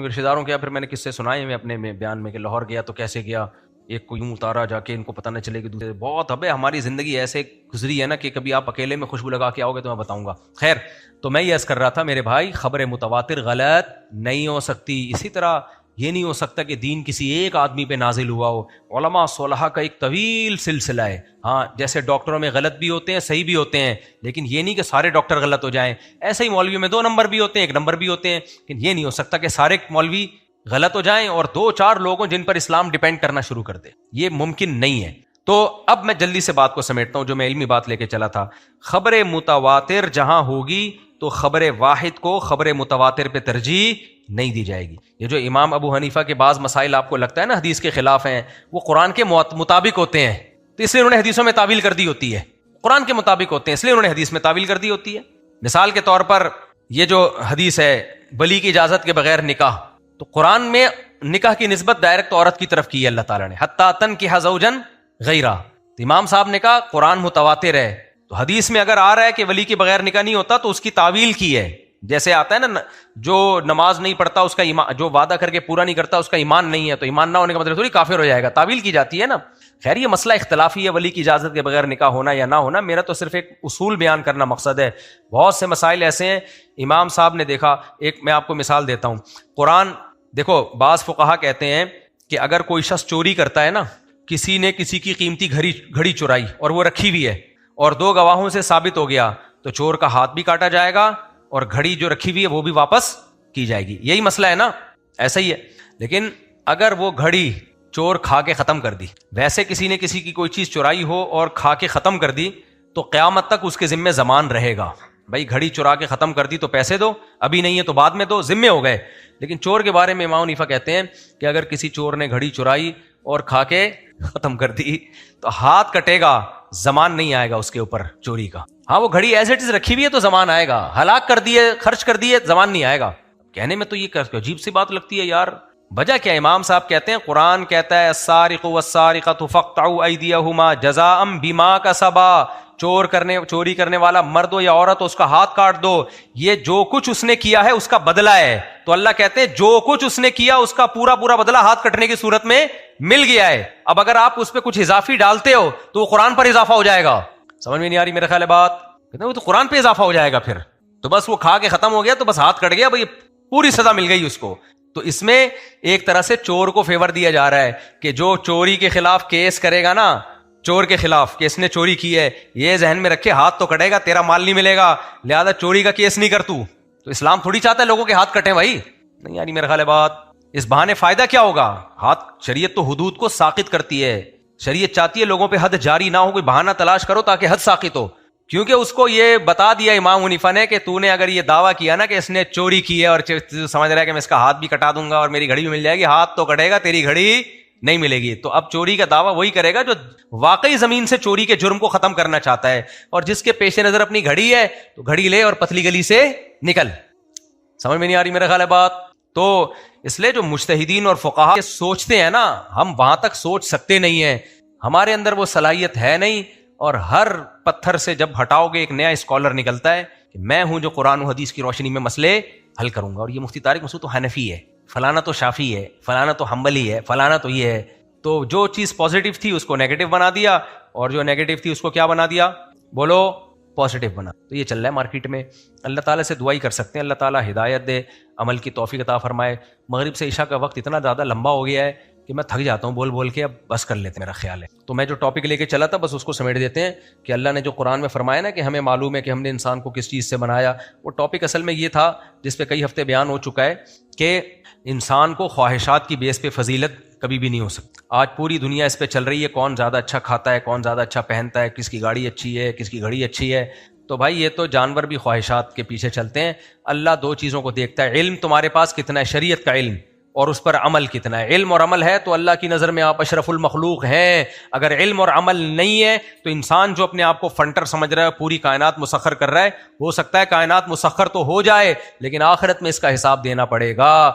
رشتہ داروں کیا. پھر میں نے کس سے سنائے میں اپنے بیان میں کہ لاہور گیا تو کیسے گیا, ایک کو یوں اتارا جا کے, ان کو پتہ نہ چلے کہ دوسرے. بہت ابے ہماری زندگی ایسے گزری ہے نا کہ کبھی آپ اکیلے میں خوشبو لگا کے آؤ گے تو میں بتاؤں گا. خیر, تو میں یہ عرض کر رہا تھا میرے بھائی, خبر متواتر غلط نہیں ہو سکتی. اسی طرح یہ نہیں ہو سکتا کہ دین کسی ایک آدمی پہ نازل ہوا ہو. علماء صلحاء کا ایک طویل سلسلہ ہے. ہاں, جیسے ڈاکٹروں میں غلط بھی ہوتے ہیں صحیح بھی ہوتے ہیں, لیکن یہ نہیں کہ سارے ڈاکٹر غلط ہو جائیں. ایسے ہی مولویوں میں 2 نمبر بھی ہوتے ہیں, 1 نمبر بھی ہوتے ہیں, لیکن یہ نہیں ہو سکتا کہ سارے مولوی غلط ہو جائیں اور 2-4 لوگوں جن پر اسلام ڈیپینڈ کرنا شروع کر دے. یہ ممکن نہیں ہے. تو اب میں جلدی سے بات کو سمیٹتا ہوں جو میں علمی بات لے کے چلا تھا. خبر متواتر جہاں ہوگی تو خبر واحد کو خبر متواتر پہ ترجیح نہیں دی جائے گی. یہ جو امام ابو حنیفہ کے بعض مسائل آپ کو لگتا ہے نا حدیث کے خلاف ہیں, وہ قرآن کے مطابق ہوتے ہیں, تو اس لیے انہوں نے حدیثوں میں تعویل کر دی ہوتی ہے. قرآن کے مطابق ہوتے ہیں اس لیے انہوں نے حدیث میں تعویل کر دی ہوتی ہے. مثال کے طور پر یہ جو حدیث ہے ولی کی اجازت کے بغیر نکاح, تو قرآن میں نکاح کی نسبت ڈائریکٹ عورت کی طرف کی ہے اللہ تعالیٰ نے, حتی تنکح زوجا غیرہ. تو امام صاحب نے کہا قرآن متواتر ہے, تو حدیث میں اگر آ رہا ہے کہ ولی کے بغیر نکاح نہیں ہوتا تو اس کی تعویل کی ہے. جیسے آتا ہے نا, جو نماز نہیں پڑھتا اس کا ایمان, جو وعدہ کر کے پورا نہیں کرتا اس کا ایمان نہیں ہے, تو ایمان نہ ہونے کا مطلب تھوڑی کافر ہو جائے گا, تعویل کی جاتی ہے نا. خیر, یہ مسئلہ اختلافی ہے ولی کی اجازت کے بغیر نکاح ہونا یا نہ ہونا. میرا تو صرف ایک اصول بیان کرنا مقصد ہے. بہت سے مسائل ایسے ہیں امام صاحب نے دیکھا. ایک میں آپ کو مثال دیتا ہوں. قرآن دیکھو, بعض فقہا کہتے ہیں کہ اگر کوئی شخص چوری کرتا ہے نا, کسی نے کسی کی قیمتی گھڑی چرائی اور وہ رکھی ہوئی ہے, اور 2 گواہوں سے ثابت ہو گیا, تو چور کا ہاتھ بھی کاٹا جائے گا اور گھڑی جو رکھی ہوئی ہے وہ بھی واپس کی جائے گی. یہی مسئلہ ہے نا, ایسا ہی ہے. لیکن اگر وہ گھڑی چور کھا کے ختم کر دی, ویسے کسی نے کسی کی کوئی چیز چرائی ہو اور کھا کے ختم کر دی, تو قیامت تک اس کے ذمے ضمان رہے گا. بھائی گھڑی چرا کے ختم کر دی تو پیسے دو, ابھی نہیں ہے تو بعد میں دو, ذمے ہو گئے. لیکن چور کے بارے میں امام حنیفہ کہتے ہیں کہ اگر کسی چور نے گھڑی چرائی اور کھا کے ختم کر دی تو ہاتھ کٹے گا, زمان نہیں آئے گا اس کے اوپر چوری کا. ہاں, وہ گھڑی ایز اٹ از رکھی ہوئی ہے تو زمان آئے گا, ہلاک کر دیے, خرچ کر دیے, زمان نہیں آئے گا. کہنے میں تو یہ عجیب سی بات لگتی ہے یار, وجہ کیا؟ امام صاحب کہتے ہیں قرآن کہتا ہے السارق والسارقۃ فاقطعوا ایدیہما جزاء بما کسبا، چوری کرنے والا مرد ہو یا عورت ہو اس کا ہاتھ کاٹ دو، یہ جو کچھ اس نے کیا ہے اس کا بدلہ ہے۔ تو اللہ کہتے ہیں جو کچھ اس نے کیا اس کا پورا بدلہ ہاتھ کٹنے کی صورت میں مل گیا ہے۔ اب اگر آپ اس پہ کچھ اضافی ڈالتے ہو تو وہ قرآن پر اضافہ ہو جائے گا۔ سمجھ میں نہیں آ رہی میرا خیال ہے بات؟ کہتے ہیں وہ تو قرآن پہ اضافہ ہو جائے گا، پھر تو بس وہ کھا کے ختم ہو گیا تو بس ہاتھ کٹ گیا بھائی، پوری سزا مل گئی اس کو۔ تو اس میں ایک طرح سے چور کو فیور دیا جا رہا ہے کہ جو چوری کے خلاف کیس کرے گا نا، چور کے خلاف کہ اس نے چوری کی ہے، یہ ذہن میں رکھے ہاتھ تو کٹے گا، تیرا مال نہیں ملے گا، لہذا چوری کا کیس نہیں کر تو اسلام تھوڑی چاہتا ہے لوگوں کے ہاتھ کٹیں بھائی، نہیں یعنی میرا خیال ہے بات۔ اس بہانے فائدہ کیا ہوگا؟ ہاتھ، شریعت تو حدود کو ساقط کرتی ہے، شریعت چاہتی ہے لوگوں پہ حد جاری نہ ہو، کوئی بہانہ تلاش کرو تاکہ حد ساقط ہو، کیونکہ اس کو یہ بتا دیا امام حنیفہ نے کہ تو نے اگر یہ دعویٰ کیا نا کہ اس نے چوری کی ہے اور سمجھ رہا ہے کہ میں اس کا ہاتھ بھی کٹا دوں گا اور میری گھڑی بھی مل جائے گی، ہاتھ تو کٹے گا، تیری گھڑی نہیں ملے گی۔ تو اب چوری کا دعویٰ وہی کرے گا جو واقعی زمین سے چوری کے جرم کو ختم کرنا چاہتا ہے، اور جس کے پیش نظر اپنی گھڑی ہے تو گھڑی لے اور پتلی گلی سے نکل۔ سمجھ میں نہیں آ رہی میرا خیال ہے بات؟ تو اس لیے جو مجتہدین اور فقہا سوچتے ہیں نا، ہم وہاں تک سوچ سکتے نہیں ہیں، ہمارے اندر وہ صلاحیت ہے نہیں، اور ہر پتھر سے جب ہٹاؤ گے ایک نیا اسکالر نکلتا ہے کہ میں ہوں جو قرآن و حدیث کی روشنی میں مسئلے حل کروں گا، اور یہ مفتی طارق مسعود تو حنفی ہے، فلانا تو شافعی ہے، فلانا تو حنبلی ہے، فلانا تو یہ ہے۔ تو جو چیز پازیٹیو تھی اس کو نیگیٹو بنا دیا، اور جو نیگیٹو تھی اس کو کیا بنا دیا؟ بولو، پازیٹیو بنا۔ تو یہ چل رہا ہے مارکیٹ میں۔ اللہ تعالیٰ سے دعائی کر سکتے ہیں اللہ تعالیٰ ہدایت دے، عمل کی توفیق عطا فرمائے۔ مغرب سے عشاء کا وقت اتنا زیادہ لمبا ہو گیا ہے کہ میں تھک جاتا ہوں بول کے، اب بس کر لیتے میرا خیال ہے۔ تو میں جو ٹاپک لے کے چلا تھا بس اس کو سمیٹ دیتے ہیں کہ اللہ نے جو قرآن میں فرمایا نا کہ ہمیں معلوم ہے کہ ہم نے انسان کو کس چیز سے بنایا، وہ ٹاپک اصل میں یہ تھا جس پہ کئی ہفتے بیان ہو چکا ہے کہ انسان کو خواہشات کی بیس پہ فضیلت کبھی بھی نہیں ہو سکتی۔ آج پوری دنیا اس پہ چل رہی ہے کون زیادہ اچھا کھاتا ہے، کون زیادہ اچھا پہنتا ہے، کس کی گاڑی اچھی ہے، کس کی گھڑی اچھی ہے۔ تو بھائی یہ تو جانور بھی خواہشات کے پیچھے چلتے ہیں۔ اللہ دو چیزوں کو دیکھتا ہے، علم تمہارے پاس کتنا ہے، شریعت کا علم، اور اس پر عمل کتنا ہے۔ علم اور عمل ہے تو اللہ کی نظر میں آپ اشرف المخلوق ہیں۔ اگر علم اور عمل نہیں ہے تو انسان جو اپنے آپ کو فنٹر سمجھ رہا ہے، پوری کائنات مسخر کر رہا ہے، ہو سکتا ہے کائنات مسخر تو ہو جائے لیکن آخرت میں اس کا حساب دینا پڑے گا۔